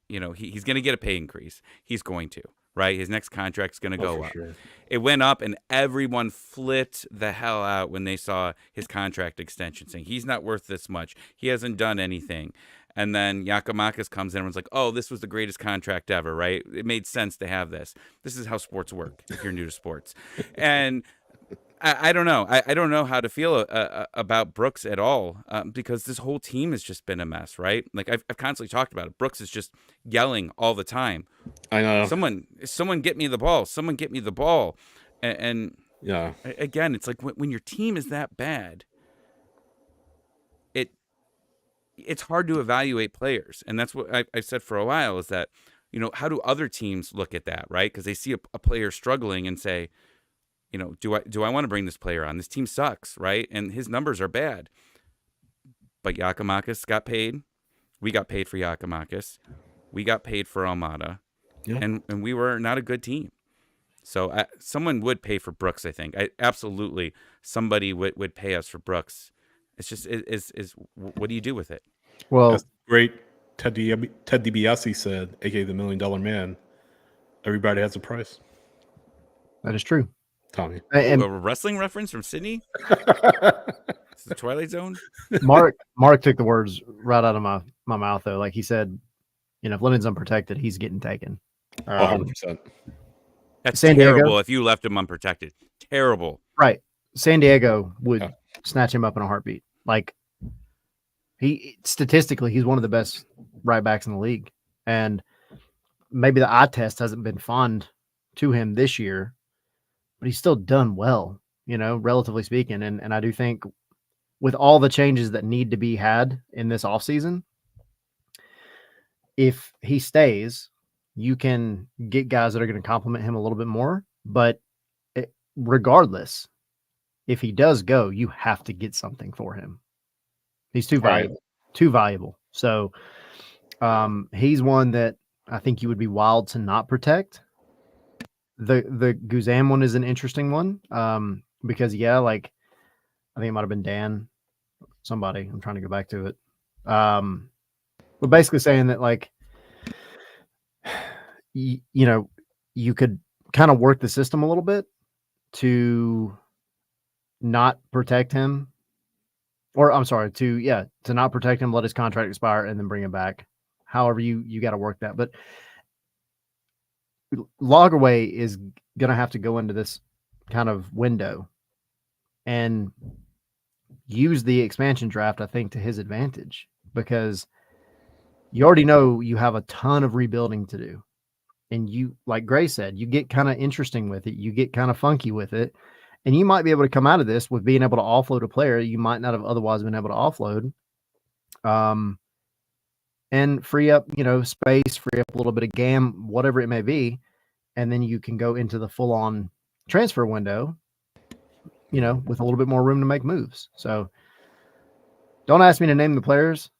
he's going to get a pay increase. He's going to, right? His next contract's going to go up. Sure. It went up, and everyone flipped the hell out when they saw his contract extension, saying he's not worth this much. He hasn't done anything. And then Giakoumakis comes in and was like, oh, this was the greatest contract ever, right? It made sense to have this. This is how sports work if you're new to sports. And I don't know. I don't know how to feel about Brooks at all because this whole team has just been a mess, right? Like I've constantly talked about it. Brooks is just yelling all the time. I know. Someone get me the ball. Someone get me the ball. And yeah, again, it's like when your team is that bad, it's hard to evaluate players. And that's what I've said for a while is that, how do other teams look at that, right? Because they see a player struggling and say, do I want to bring this player on? This team sucks, right? And his numbers are bad. But Giakoumakis got paid. We got paid for Giakoumakis. We got paid for Almada. Yeah. And we were not a good team. So someone would pay for Brooks, I think. Absolutely, somebody would pay us for Brooks. It's just is what do you do with it? Well, that's great. Ted DiBiase said, aka the $1 Million Man, everybody has a price. That is true. Tommy. Ooh, a wrestling reference from Sydney? It's the Twilight Zone? Mark took the words right out of my mouth, though. Like he said, if Lennon's unprotected, he's getting taken. 100%. That's San Diego? terrible if you left him unprotected. Terrible. Right. San Diego would snatch him up in a heartbeat. Like, statistically, he's one of the best right backs in the league. And maybe the eye test hasn't been fond to him this year, but he's still done well, relatively speaking. And I do think with all the changes that need to be had in this offseason, if he stays, you can get guys that are going to complement him a little bit more. But regardless, if he does go, you have to get something for him. He's too valuable. Too valuable. So he's one that I think you would be wild to not protect. The Guzan one is an interesting one because, I think it might have been Dan, somebody. I'm trying to go back to it. But basically saying that, you could kind of work the system a little bit to not protect him. Or I'm sorry, to not protect him, let his contract expire, and then bring him back. However, you got to work that. But Lagerwey is going to have to go into this kind of window and use the expansion draft, I think, to his advantage, because you already know you have a ton of rebuilding to do. And you, like Gray said, you get kind of interesting with it. You get kind of funky with it. And you might be able to come out of this with being able to offload a player you might not have otherwise been able to offload. And free up, space, free up a little bit of GAM, whatever it may be. And then you can go into the full-on transfer window, with a little bit more room to make moves. So don't ask me to name the players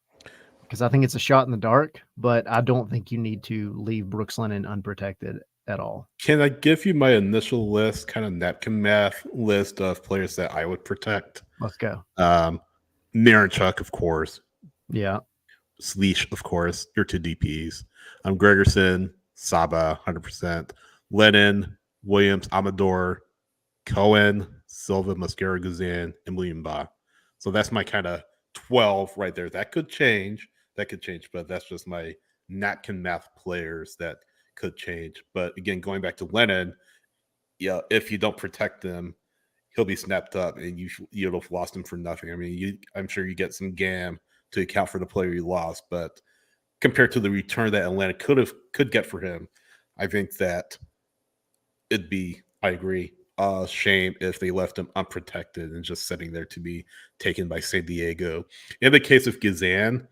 because I think it's a shot in the dark, but I don't think you need to leave Brooks Lennon unprotected at all. Can I give you my initial list, kind of napkin math list of players that I would protect? Let's go. Miranchuk, of course. Yeah. Sleesh, of course. Your two DPs. Gregerson, Saba, 100%. Lennon, Williams, Amador, Cohen, Silva, Mascara, Guzan, and William Ba. So that's my kind of 12 right there. That could change, but that's just my napkin math players that could change. But again, going back to Lennon, if you don't protect him, he'll be snapped up and you'll have lost him for nothing. I mean, I'm sure you get some GAM to account for the player you lost, but compared to the return that Atlanta could get for him, I think that it'd be, I agree, a shame if they left him unprotected and just sitting there to be taken by San Diego. In the case of Guzan,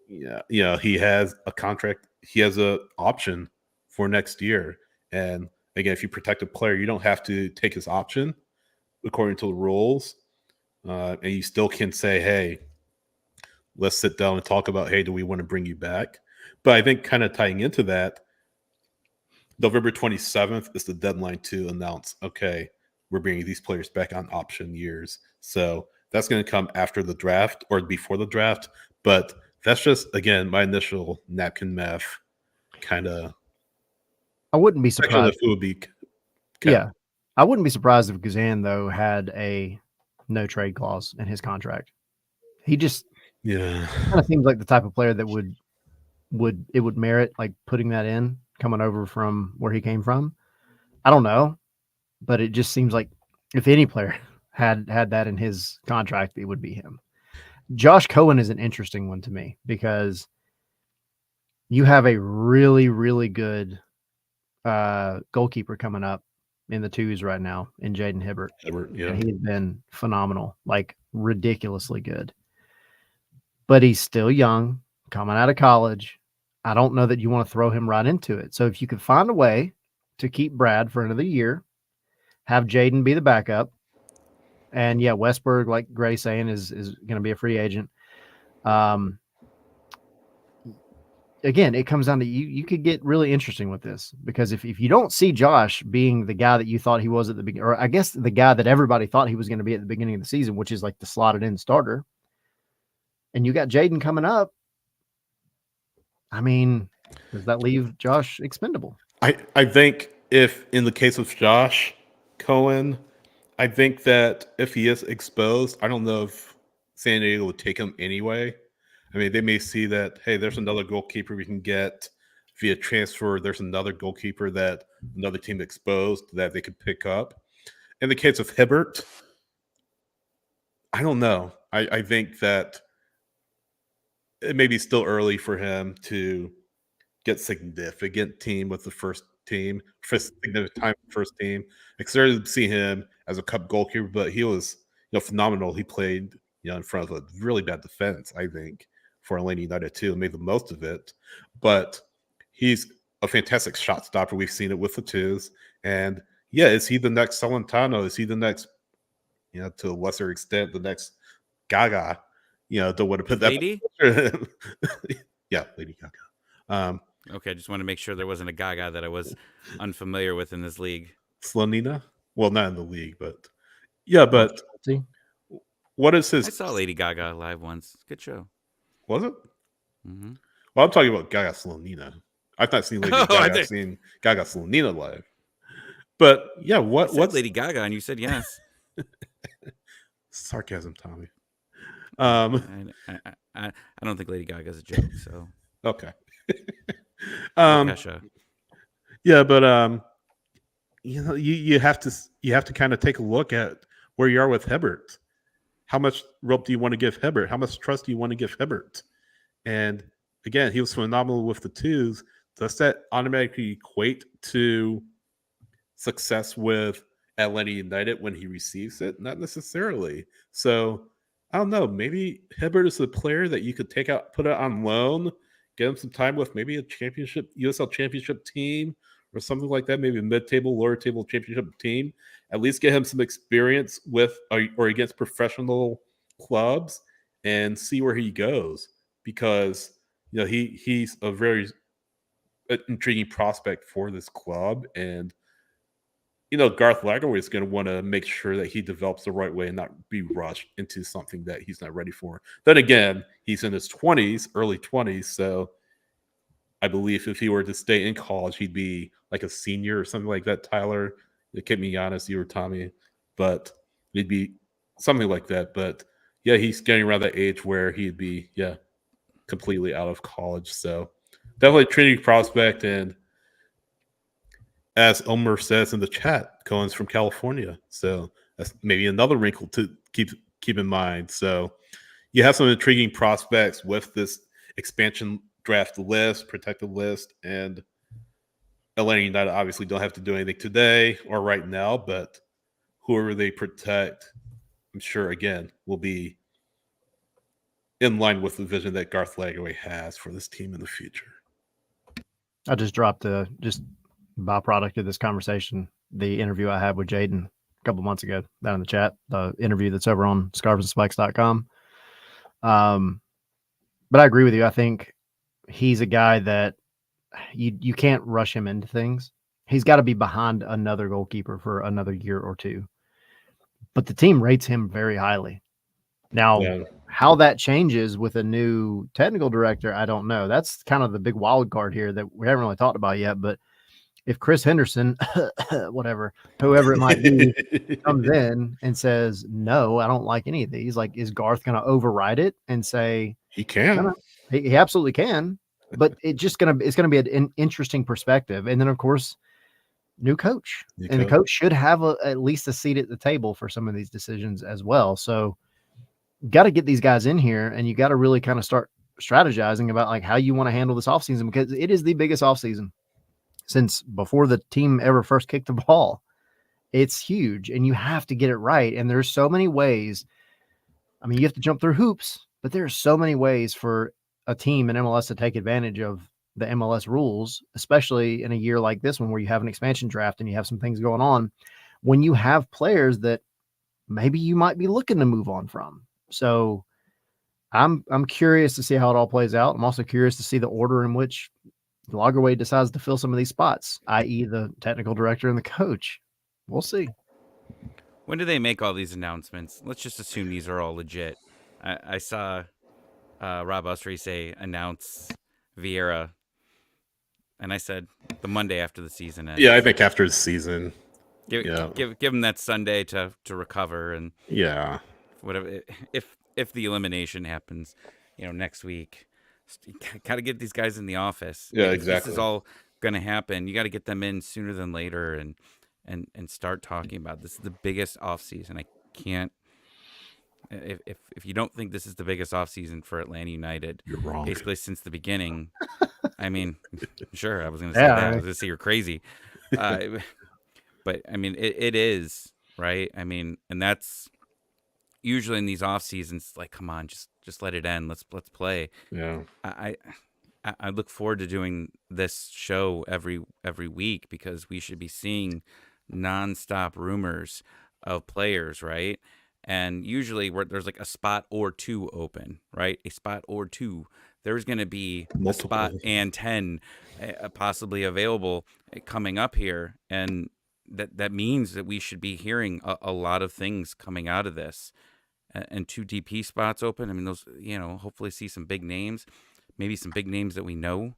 he has a contract, he has an option for next year. And again, if you protect a player, you don't have to take his option according to the rules. And you still can say, hey, let's sit down and talk about, hey, do we want to bring you back? But I think kind of tying into that, November 27th is the deadline to announce, okay, we're bringing these players back on option years. So that's going to come after the draft or before the draft. But that's just, again, my initial napkin math kind of. I wouldn't be surprised. I wouldn't be surprised if Guzan, though, had a no trade clause in his contract. He just kind of seems like the type of player that would merit like putting that in, coming over from where he came from. I don't know, but it just seems like if any player had that in his contract, it would be him. Josh Cohen is an interesting one to me because you have a really, really good goalkeeper coming up in the twos right now in Jaden Hibbert. And he's been phenomenal, like ridiculously good. But he's still young, coming out of college. I don't know that you want to throw him right into it. So if you could find a way to keep Brad for another year, have Jaden be the backup, and Westberg, like Gray's saying, is going to be a free agent. Again, it comes down to you could get really interesting with this because if you don't see Josh being the guy that you thought he was at the beginning, or I guess the guy that everybody thought he was going to be at the beginning of the season, which is like the slotted in starter, and you got Jaden coming up, I mean, does that leave Josh expendable? I think if in the case of Josh Cohen, I think that if he is exposed, I don't know if San Diego would take him anyway. I mean, they may see that, hey, there's another goalkeeper we can get via transfer. There's another goalkeeper that another team exposed that they could pick up. In the case of Hibbert, I don't know. I think that it may be still early for him to get significant team with the first team, for significant time with the first team. I started to see him as a cup goalkeeper, but he was phenomenal. He played in front of a really bad defense, I think, for Atlanta United too, and made the most of it. But he's a fantastic shot stopper. We've seen it with the twos. And yeah, is he the next Salentano? Is he the next, to a lesser extent, the next Gaga? Don't want to put that. Lady? Yeah, Lady Gaga. Okay, just want to make sure there wasn't a Gaga that I was unfamiliar with in this league. Slonina? Well, not in the league, but yeah, but See? what is his? I saw Lady Gaga live once. Good show. Was it? Mm-hmm. Well, I'm talking about Gaga Slonina. I've not seen Lady Gaga. I've seen Gaga Slonina live. But yeah, what's Lady Gaga? And you said yes. Sarcasm, Tommy. I don't think Lady Gaga's a joke. So okay. Kesha. Yeah, but you have to kind of take a look at where you are with Hibbert. How much rope do you want to give Hibbert? How much trust do you want to give Hibbert? And again, he was phenomenal with the twos. Does that automatically equate to success with Atlanta United when he receives it? Not necessarily. So I don't know. Maybe Hibbert is a player that you could put it on loan, get him some time with maybe a USL championship team or something like that, maybe a mid-table, lower-table championship team. At least get him some experience with or against professional clubs and see where he goes, because he's a very intriguing prospect for this club, and Garth Lagerwey is going to want to make sure that he develops the right way and not be rushed into something that he's not ready for. Then again, he's in his 20s, early 20s, so I believe if he were to stay in college, he'd be like a senior or something like that. Tyler, keep me honest, you or Tommy, but he'd be something like that. But yeah, he's getting around that age where he'd be completely out of college. So definitely a Trinity prospect, and as Omer says in the chat, Cohen's from California, so that's maybe another wrinkle to keep in mind. So you have some intriguing prospects with this expansion draft list, protected list, and Atlanta United obviously don't have to do anything today or right now, but whoever they protect, I'm sure, again, will be in line with the vision that Garth Lagerwey has for this team in the future. I just dropped just byproduct of this conversation, the interview I had with Jaden a couple months ago down in the chat, the interview that's over on scarfsandspikes.com. But I agree with you. I think he's a guy that you can't rush him into things. He's got to be behind another goalkeeper for another year or two. But the team rates him very highly. Now, how that changes with a new technical director, I don't know. That's kind of the big wild card here that we haven't really talked about yet. But if Chris Henderson, whoever it might be, comes in and says, no, I don't like any of these, like, is Garth going to override it and say he can? No. He absolutely can, but it's going to be an interesting perspective. And then, of course, new coach. The coach should have at least a seat at the table for some of these decisions as well. So got to get these guys in here, and you got to really kind of start strategizing about like how you want to handle this offseason, because it is the biggest offseason since before the team ever first kicked the ball. It's huge, and you have to get it right. And there's so many ways. I mean, you have to jump through hoops, but there are so many ways for a team in MLS to take advantage of the MLS rules, especially in a year like this one where you have an expansion draft and you have some things going on, when you have players that maybe you might be looking to move on from. So I'm curious to see how it all plays out. I'm also curious to see the order in which Lagerwey decides to fill some of these spots, i.e. the technical director and the coach. We'll see. When do they make all these announcements? Let's just assume these are all legit. I saw Rob Usry say announce Vieira, and I said the Monday after the season ends. Yeah, I think after the season. Give him that Sunday to recover, and whatever, if the elimination happens, next week, you got to get these guys in the office. Yeah, If exactly. this is all going to happen, you got to get them in sooner than later, and start talking about this. Is the biggest off season. I can't. If you don't think this is the biggest off season for Atlanta United, You're wrong. basically since the beginning. I mean, sure, I was going to say Yeah, that. I right. was going to say you're crazy. But I mean, it is, right? I mean, and that's usually in these off seasons. Like, come on, just let it end. Let's play. Yeah. I look forward to doing this show every week because we should be seeing nonstop rumors of players, right? And usually there's like a spot or two open, right? A spot or two. There's going to be a spot and 10 possibly available coming up here, and that means that we should be hearing a lot of things coming out of this. And 2 DP spots open. I mean, those, hopefully see some big names, maybe some big names that we know.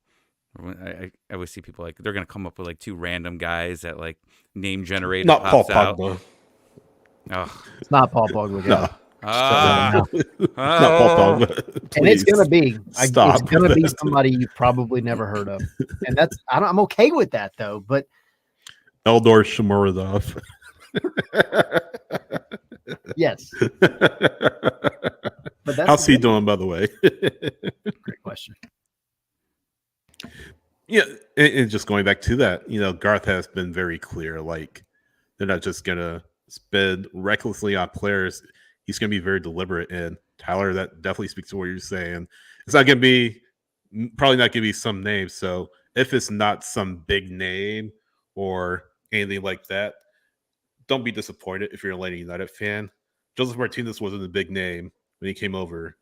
I always see people like they're going to come up with like 2 random guys that like name generator Not Paul pops out. Pogba. Oh, It's not Paul Pogba. No. ah, Not Paul Pogba. And it's gonna be Stop it's gonna be that. somebody you've probably never heard of, and I'm okay with that though. But Eldor Shomurodov. yes, but that's How's he doing, by the way? great question. Yeah, and just going back to that, Garth has been very clear. Like, they're not just gonna spend recklessly on players. He's gonna be very deliberate. And Tyler, that definitely speaks to what you're saying. It's not gonna be probably not gonna be some name. So if it's not some big name or anything like that, don't be disappointed if you're a Atlanta United fan. Joseph Martinez wasn't a big name when he came over.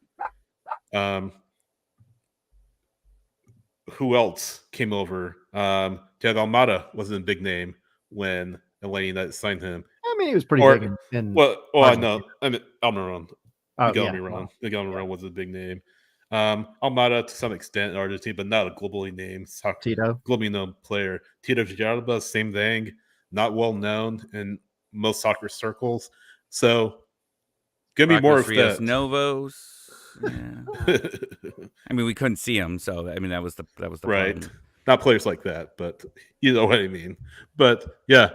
Who else came over? Thiago Almada wasn't a big name when Atlanta United signed him. I mean, he was pretty Or- big. I know. I mean, Almiron. Oh, Miguel yeah, Almiron. well, Miguel Almiron was a big name. Almada to some extent in Argentina, but not a globally named Tito. globally known player. Tito Villalba, same thing. Not well known in most soccer circles. So, give me more of Rios that. Novos. Yeah. I mean, we couldn't see him, so I mean that was the Right. problem. Not players like that, but you know what I mean. But yeah,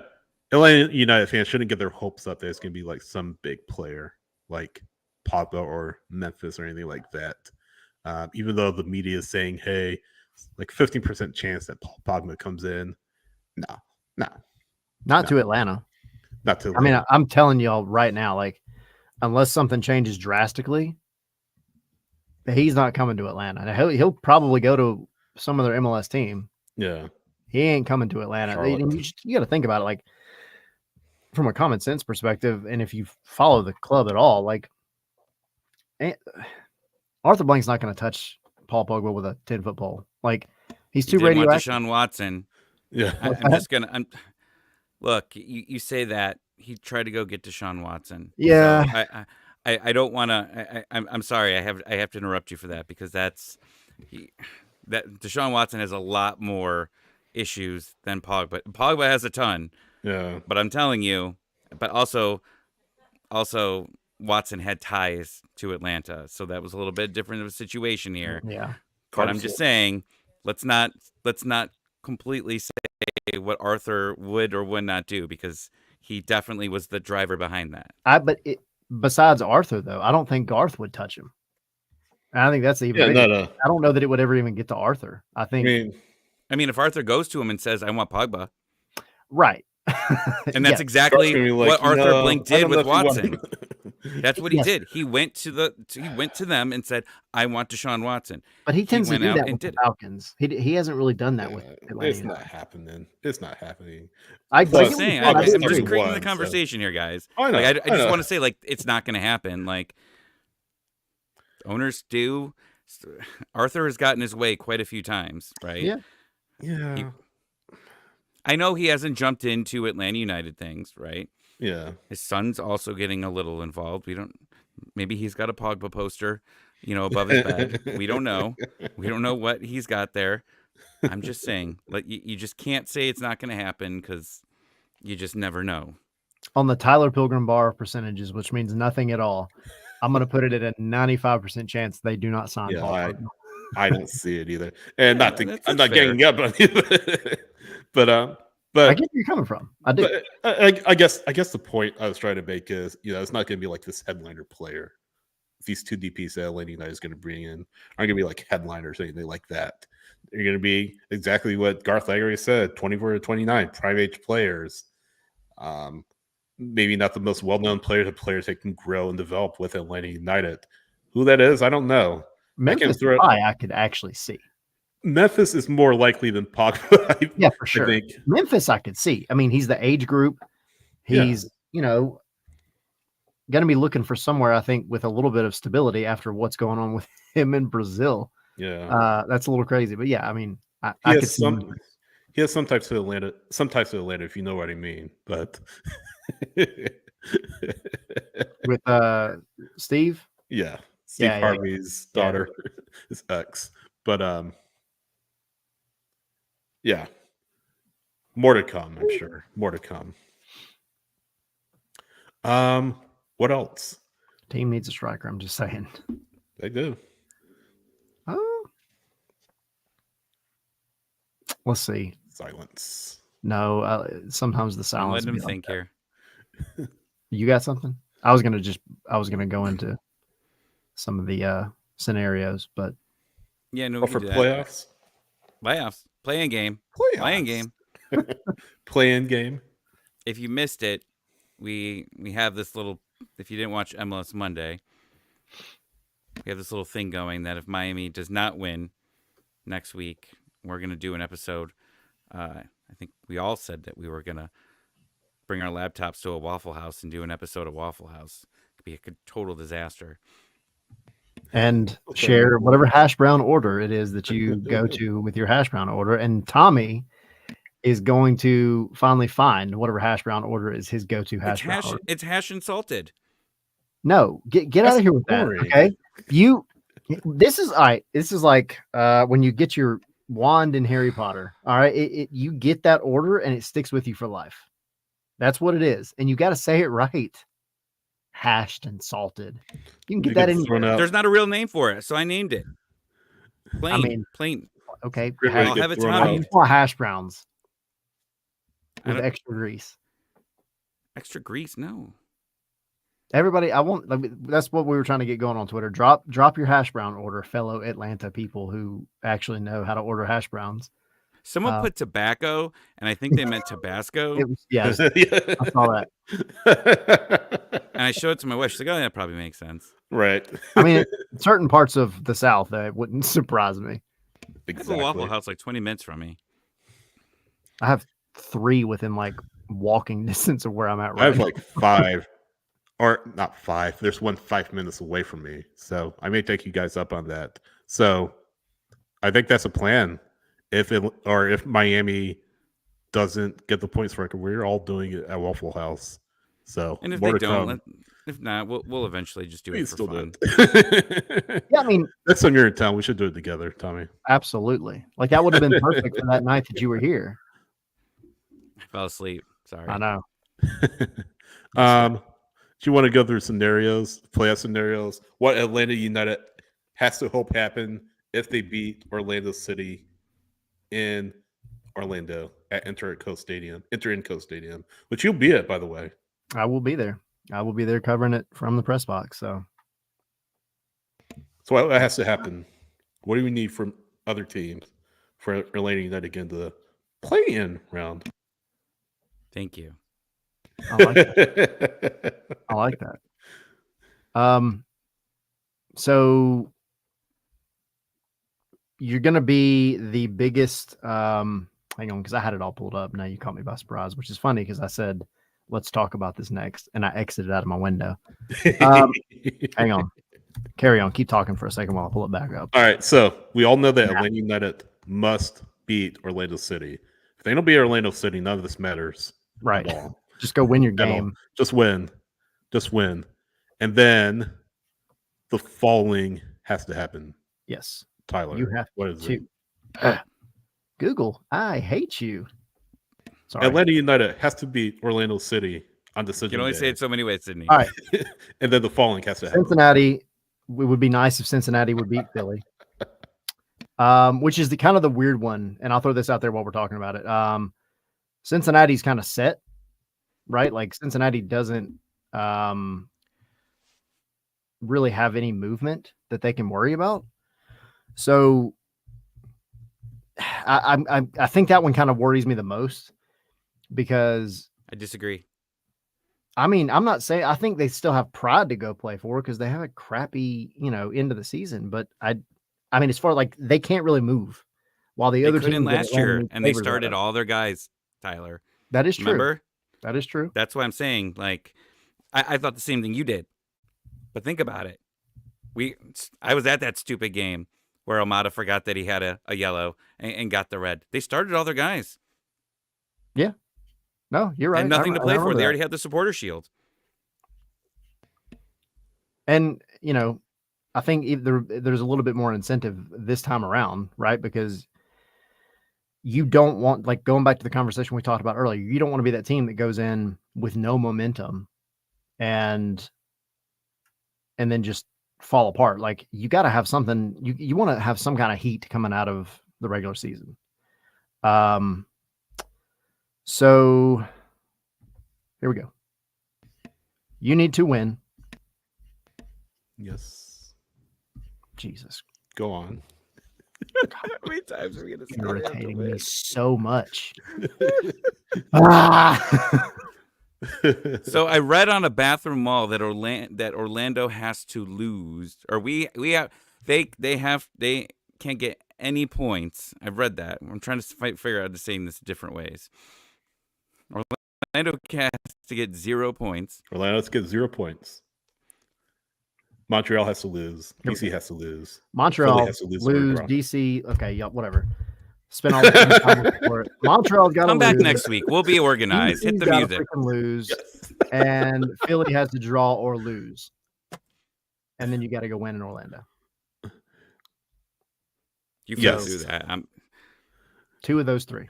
Atlanta United fans shouldn't get their hopes up that it's going to be like some big player like Pogba or Memphis or anything like that. Even though the media is saying, hey, like 15% chance that Pogba comes in. No. Not to Atlanta. Not to I mean, Atlanta. I'm telling y'all right now, like, unless something changes drastically, he's not coming to Atlanta. Now, he'll probably go to some other MLS team. Yeah. He ain't coming to Atlanta. Charlotte. And you got to think about it, like, from a common sense perspective, and if you follow the club at all, like, Arthur Blank's not going to touch Paul Pogba with a 10-foot pole. Like, he's too He didn't want radioactive. Deshaun Watson. Yeah. I'm just gonna. Look. You say that he tried to go get Deshaun Watson. Yeah. So I don't want to. I'm sorry. I have to interrupt you for that because that Deshaun Watson has a lot more issues than Pogba. Pogba has a ton. Yeah. But I'm telling you. But also Watson had ties to Atlanta, so that was a little bit different of a situation here. Yeah. But I'm just saying, let's not completely say what Arthur would or would not do because he definitely was the driver behind that. Besides Arthur, though, I don't think Garth would touch him. And I think that's even bigger. No. I don't know that it would ever even get to Arthur. I think I mean, if Arthur goes to him and says, "I want Pogba," right, and that's Yes. exactly Garth's gonna be like, what Arthur "No, Blink I did don't know with if you want Watson. him." That's what he Yes. did. He went to them and said, "I want Deshaun Watson." But he tends to went do out that and with the did it. Falcons. He hasn't really done that with Atlanta. It's not happening. It's not happening. I'm Plus, just saying. Pogba's I'm just number creating the one, conversation here, guys. I know. Like, I just know. want to say, like, it's not going to happen. Like, owners do. Arthur has gotten his way quite a few times, right? Yeah. Yeah. I know he hasn't jumped into Atlanta United things, right? Yeah. His son's also getting a little involved. Maybe he's got a Pogba poster, above his bed. We don't know. We don't know what he's got there. I'm just saying, you just can't say it's not going to happen because you just never know. On the Tyler Pilgrim bar of percentages, which means nothing at all, I'm going to put it at a 95% chance they do not sign Paul. I don't see it either. And Yeah, I'm not ganging up on you, but I get where you're coming from. I do. But I guess the point I was trying to make is, it's not going to be like this headliner player. These two DPs that Atlanta United is going to bring in aren't going to be like headliners or anything like that. They're going to be exactly what Garth Lagery said: 24 to 29 private players. Maybe not the most well-known players, but players that can grow and develop with Atlanta United. Who that is, I don't know. Memphis, I could actually see. Memphis is more likely than Pogba. Yeah, for sure. Memphis, I could see. I mean, he's the age group. He's, going to be looking for somewhere, I think, with a little bit of stability after what's going on with him in Brazil. Yeah. That's a little crazy. But yeah, I mean, I could see. He has some types of Atlanta, if you know what I mean. But with Steve? Yeah. Steve Harvey's daughter, his ex. But yeah. More to come, I'm sure. More to come. What else? Team needs a striker, I'm just saying. They do. Oh. Let's see. Silence. No, sometimes the silence. Let him think here. You got something? I was gonna go into some of the scenarios, but yeah, no. For playoffs? Playing game. Playing game. If you missed it, we have this little. If you didn't watch MLS Monday, we have this little thing going that if Miami does not win next week, we're gonna do an episode. I think we all said that we were gonna bring our laptops to a Waffle House and do an episode of Waffle House. It could be a total disaster. And share whatever hash brown order it is that you go to with your hash brown order. And Tommy is going to finally find whatever hash brown order is his go-to hash brown order. It's hash and salted. No, get out of here with that. Okay. This is all right. This is like when you get your wand in Harry Potter. All right. You get that order and it sticks with you for life. That's what it is. And you got to say it right. Hashed and salted. You can get that in. There's not a real name for it, so I named it. Plain. Okay. I'll have it Tommy. Hash browns with extra grease. Extra grease? No. Everybody, that's what we were trying to get going on Twitter. Drop your hash brown order, fellow Atlanta people who actually know how to order hash browns. Someone put tobacco, and I think they meant Tabasco. I saw that. And I showed it to my wife. She's like, "Oh, that probably makes sense." Right. I mean, certain parts of the South, it wouldn't surprise me. Exactly. I have a Waffle House like 20 minutes from me. I have 3 within like walking distance of where I'm at right now. I have like 5. Or not 5. There's one 5 minutes away from me. So I may take you guys up on that. So I think that's a plan. If Miami doesn't get the points record, we're all doing it at Waffle House. So and if they don't, if not, we'll eventually just do it for fun. Yeah, I mean that's when you're in town. We should do it together, Tommy. Absolutely. Like that would have been perfect for that night that you were here. I fell asleep. Sorry. I know. Do you want to go through playoff scenarios? What Atlanta United has to hope happen if they beat Orlando City in Orlando at Inter-Inco Stadium, which you'll be at, by the way. I will be there. I will be there covering it from the press box. So what has to happen? What do we need from other teams for Atlanta United to get into the play-in round? Thank you. I like that. I like that. So you're going to be the biggest, hang on, because I had it all pulled up. Now you caught me by surprise, which is funny because I said, let's talk about this next. And I exited out of my window. Hang on. Carry on. Keep talking for a second while I pull it back up. All right. So we all know that Atlanta United must beat Orlando City. If they don't beat Orlando City, none of this matters. Right. Just go win your game. Just win. And then the following has to happen. Yes. Tyler, You have what is to. it? Google, I hate you. Sorry. Atlanta United has to beat Orlando City on You decision can only day. say it so many ways, Sydney. All right. And then the following has to happen. Cincinnati. It would be nice if Cincinnati would beat Philly. Which is the kind of the weird one, and I'll throw this out there while we're talking about it. Cincinnati's kind of set, right? Like Cincinnati doesn't really have any movement that they can worry about. So I think that one kind of worries me the most because I disagree. I mean, I'm not saying I think they still have pride to go play for because they have a crappy, end of the season. But I mean, as far like they can't really move while the They other couldn't teams that last Atlanta year, needs and they favors started out of. all their guys, Tyler. That is true. Remember? That is true. That's what I'm saying. Like, I thought the same thing you did. But think about it. I was at that stupid game where Almada forgot that he had a yellow and got the red. They started all their guys. Yeah. No, you're right. And nothing to I play for. remember They that. already had the supporter shield. And, I think there's a little bit more incentive this time around, right? Because you don't want, like going back to the conversation we talked about earlier, you don't want to be that team that goes in with no momentum and then just fall apart. Like you got to have something, you want to have some kind of heat coming out of the regular season. So here we go. You need to win. Yes. Jesus. Go on. How many times are we going to Irritating me so much. Ah! So I read on a bathroom wall that Orlando has to lose, or they can't get any points. I've read that. I'm trying to figure out how to say this different ways. Orlando has to get 0 points. Orlando has to get 0 points. Montreal has to lose. DC has to lose. Montreal Philly has to lose. DC. Okay, yeah, whatever. Spend all the time for it. Montreal's got to Come lose. back next week. We'll be organized. Hit the music. Lose, Yes. and Philly has to draw or lose, and then you got to go win in Orlando. You can't do that. Two of those three.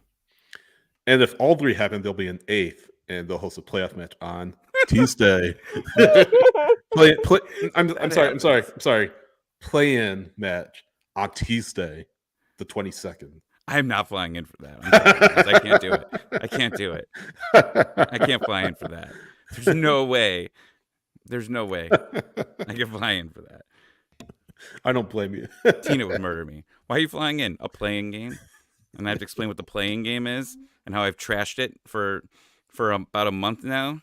And if all three happen, they'll be in 8th, and they'll host a playoff match on Tuesday. I'm sorry. Play-in match on Tuesday, the 22nd. I'm not flying in for that. I'm sorry, guys. I can't do it. I can't fly in for that. There's no way I can fly in for that. I don't blame you. Tina would murder me. Why are you flying in? A playing game? And I have to explain what the playing game is and how I've trashed it for about a month now.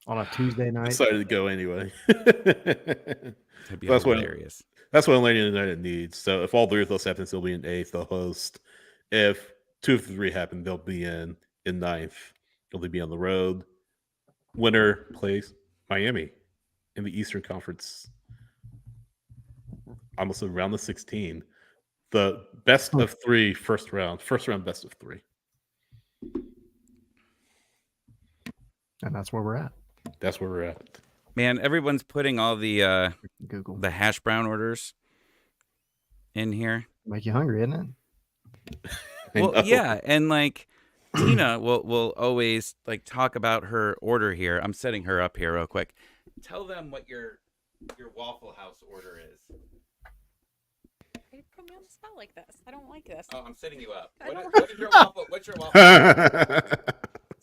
On a Tuesday night. Decided to go anyway. That'd be hilarious. That's what Atlanta United needs. So if all three of those happen, they'll be in 8th. They'll host. If 2 of the 3 happen, they'll be in 9th. They'll be on the road. Winner plays Miami in the Eastern Conference. Almost around the 16. The best of 3 first round best of 3. And that's where we're at. That's where we're at. Man, everyone's putting all the Google. the hash brown orders in here. Make you hungry, isn't it? Well, yeah, and like Tina will always like talk about her order here. I'm setting her up here real quick. Tell them what your Waffle House order is. You put me on the spot like this. I don't like this. Oh, I'm setting you up. I don't What is your waffle? What's your waffle?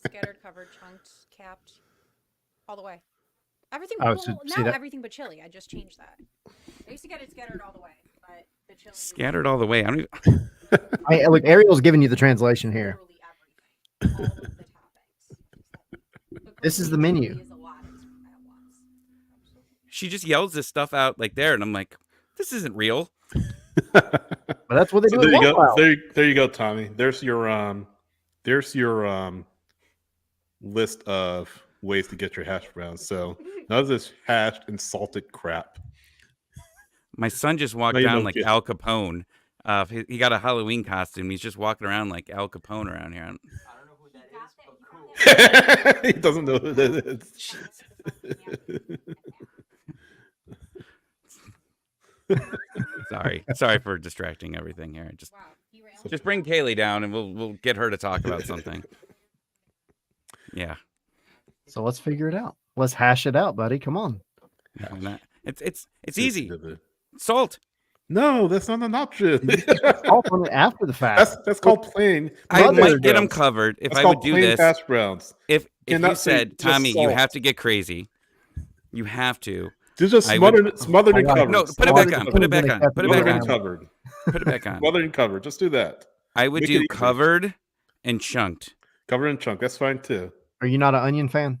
Scattered, covered, chunked, capped, all the way. Everything. Oh, Well, so now see that- everything but chili. I just changed that. I used to get it scattered all the way, but the chili. Scattered all the way. I don't even. Look, Ariel's giving you the translation here. Literally everything. All of the toppings. But This is the chili menu. is a lot at once. She just yells this stuff out like there, and I'm like, this isn't real. But that's what they do. So there you at go. Waffle House. There you go, Tommy. There's your list of ways to get your hash browns. So none of this hashed and salted crap. My son just walked No, you down don't like get- Al Capone. He got a Halloween costume. He's just walking around like Al Capone around here. I don't know who that is, but cool. He doesn't know who that is. Sorry for distracting everything here. Wow. Just bring Kaylee down, and we'll get her to talk about something. Yeah. So let's figure it out. Let's hash it out, buddy. Come on. No, it's easy. Together. Salt. No, that's not an option. Salt on it after the fact. That's called plain. I Mother might get them browns. covered if That's I called would do plain this. hash browns. If Cannot you say said, just Tommy, you salt. have to get crazy. You have to. Just I smothered, would- smothered and Oh, covered. No, put it Smothered back on. and Put it back covered. on. Put it Smothered back and on. covered. Put it back on. Smothered and covered. Just do that. I would Make it do easy. covered and chunked. Covered and chunk. That's fine too. Are you not an onion fan?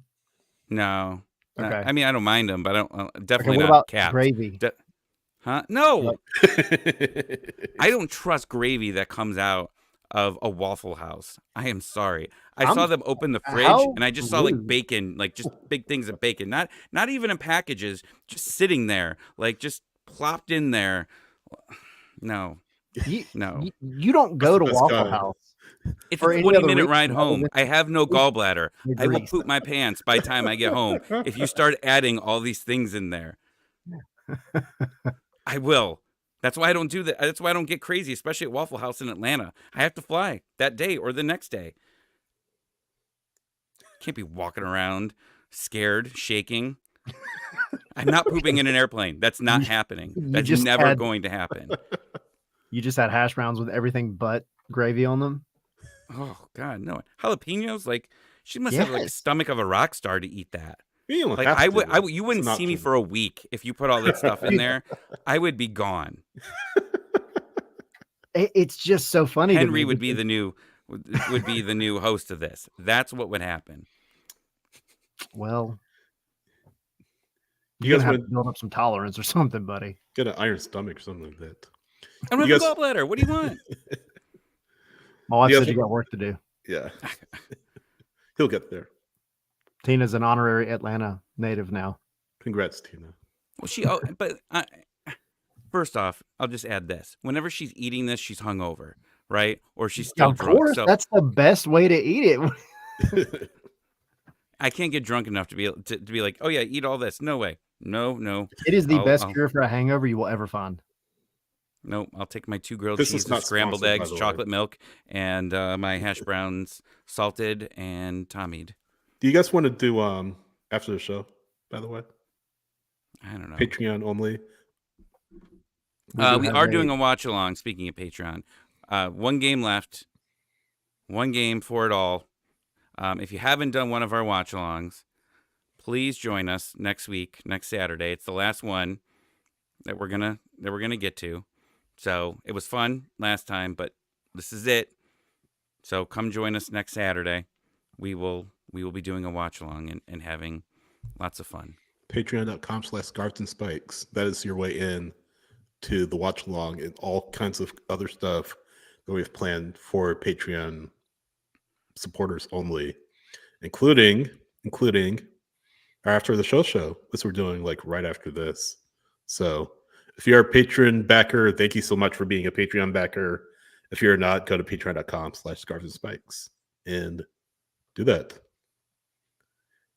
No. Okay. I mean, I don't mind them, but I don't Okay, definitely what not about capped. gravy? Huh? No. Like- I don't trust gravy that comes out of a Waffle House. I am sorry. I saw I'm- them open the fridge how and I just saw like rude. bacon, like just big things of bacon. Not even in packages, just sitting there, like just plopped in there. No. No. You don't go to That's Waffle kinda- House. It's for a any 20-minute other ride reason other home. than- I have no gallbladder. the I will grease. poop my pants by the time I get home if you start adding all these things in there. I will. That's why I don't do that. That's why I don't get crazy, especially at Waffle House in Atlanta. I have to fly that day or the next day. Can't be walking around scared, shaking. I'm not pooping in an airplane. That's not happening. you That's just never had- going to happen. You just had hash browns with everything but gravy on them. Oh God, no. Jalapenos, like she must have like a Yes. stomach of a rock star to eat that. You don't Like have I to. would, you wouldn't It's an see me option. for a week if you put all that stuff in there. I would be gone. It's just so funny. to Henry me would be because- the new host of this. That's what would happen. Well, You you're guys gonna have would to build up some tolerance or something, buddy. get an iron stomach or something like that. I don't You have a guys- gallbladder. What do you want? My wife You said guys- you got work to do. Yeah. He'll get there. Tina's an honorary Atlanta native now. Congrats, Tina. Well, but first off, I'll just add this: whenever she's eating this, she's hungover, right? Or she's still Of drunk. course, So that's the best way to eat it. I can't get drunk enough to be like, oh yeah, eat all this. No way. No. It is the I'll- best I'll- cure for a hangover you will ever find. No, I'll take my 2 grilled This is cheeses, not scrambled sponsored, by eggs, the way. chocolate milk, and my hash browns, salted and Tommied. Do you guys want to do after the show, by the way? I don't know. Patreon only. We have are a- doing a watch along. Speaking of Patreon, 1 game left. 1 game for it all. If you haven't done one of our watch alongs, please join us next week, next Saturday. It's the last one that we're gonna get to. So it was fun last time, but this is it. So come join us next Saturday. We will be doing a watch along and having lots of fun. Patreon.com/scarves and spikes. That is your way in to the watch along and all kinds of other stuff that we've planned for Patreon supporters only, including our after the show, which we're doing like right after this. So if you're a patron backer, thank you so much for being a Patreon backer. If you're not, go to patreon.com/scarves and spikes and do that.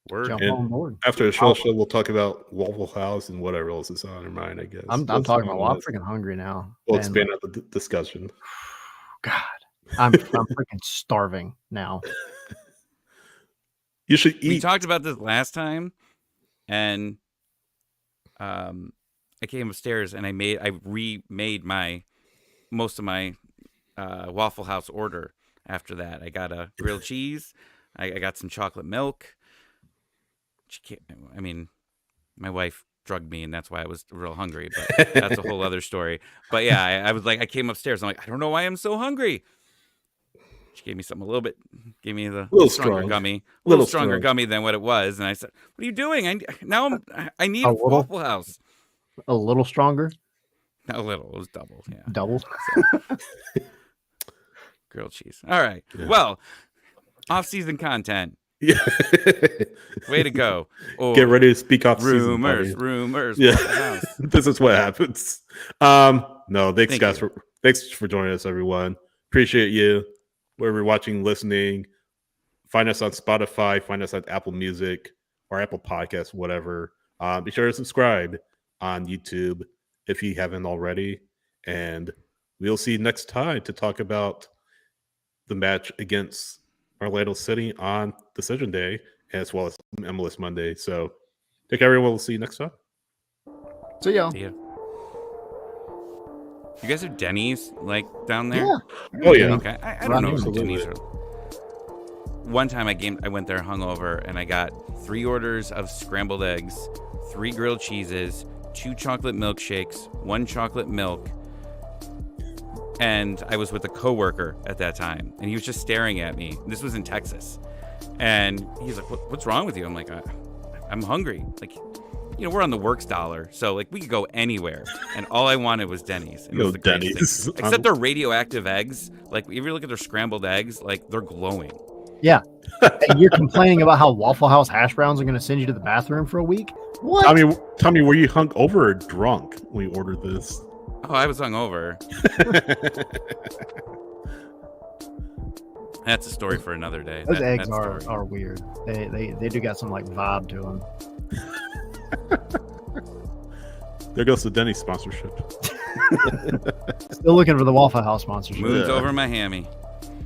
Word. Jump And on board. After the show, we'll talk about Waffle House and whatever else is on our mind, I guess. I'm We'll talking about. Well, I'm expand freaking hungry now. We'll And, expand out the discussion. God, I'm freaking starving now. You should We eat. talked about this last time, and I came upstairs and I remade most of my Waffle House order. After that, I got a grilled cheese. I got some chocolate milk. My wife drugged me, and that's why I was real hungry. But that's a whole other story. But yeah, I was like, I came upstairs. I'm like, I don't know why I'm so hungry. She gave me something gave me the Little stronger strong. gummy, a Little little stronger strong. gummy than what it was. And I said, "What are you doing? I need A a little? Waffle House." A little stronger, Not a little, it was double. Yeah, double. grilled cheese. All right. Yeah. Well, off-season content. Yeah. Way to go. Oh, Get ready to speak off season, rumors. buddy. Yeah. Waffle House. This is what happens. No, thanks Thank guys you. thanks for joining us, everyone. Appreciate you. Wherever you're watching, listening. Find us on Spotify, find us on Apple Music or Apple Podcasts, whatever. Be sure to subscribe on YouTube if you haven't already. And we'll see you next time to talk about the match against Orlando City on Decision Day, as well as MLS Monday. So, take care, everyone. We'll see you next time. See y'all. See ya. You guys have Denny's like down there? Yeah. Oh, yeah. Okay. I don't know if Absolutely. Denny's are. One time I went there hungover and I got 3 orders of scrambled eggs, 3 grilled cheeses, 2 chocolate milkshakes, 1 chocolate milk. And I was with a coworker at that time, and he was just staring at me. This was in Texas. And he's like, "What's wrong with you?" I'm like, "I'm hungry." Like, we're on the works dollar, so like we could go anywhere. And all I wanted was Denny's. And it was the greatest Denny's. thing. Except their radioactive eggs. Like, if you look at their scrambled eggs, like they're glowing. Yeah. And you're complaining about how Waffle House hash browns are going to send you to the bathroom for a week? What? Tommy, were you hung over or drunk when you ordered this? Oh, I was hungover. That's a story for another day. Those eggs that story. are weird. They do got some like vibe to them. There goes the Denny's sponsorship. Still looking for the Waffle House sponsorship. Moon's over my hammy.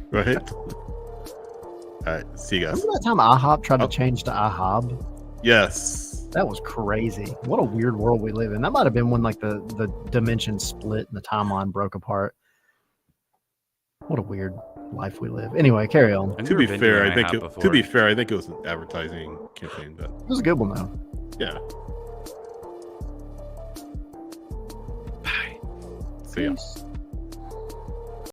Right? All right. See you guys. Remember that time IHOP tried to change to IHOB? Yes. That was crazy. What a weird world we live in. That might have been when like the dimensions split and the timeline broke apart. What a weird life we live. Anyway, carry on. I've To never be been fair, an I think IHOP it before. was an advertising campaign, but It was a good one though. yeah. Bye. See ya. Peace.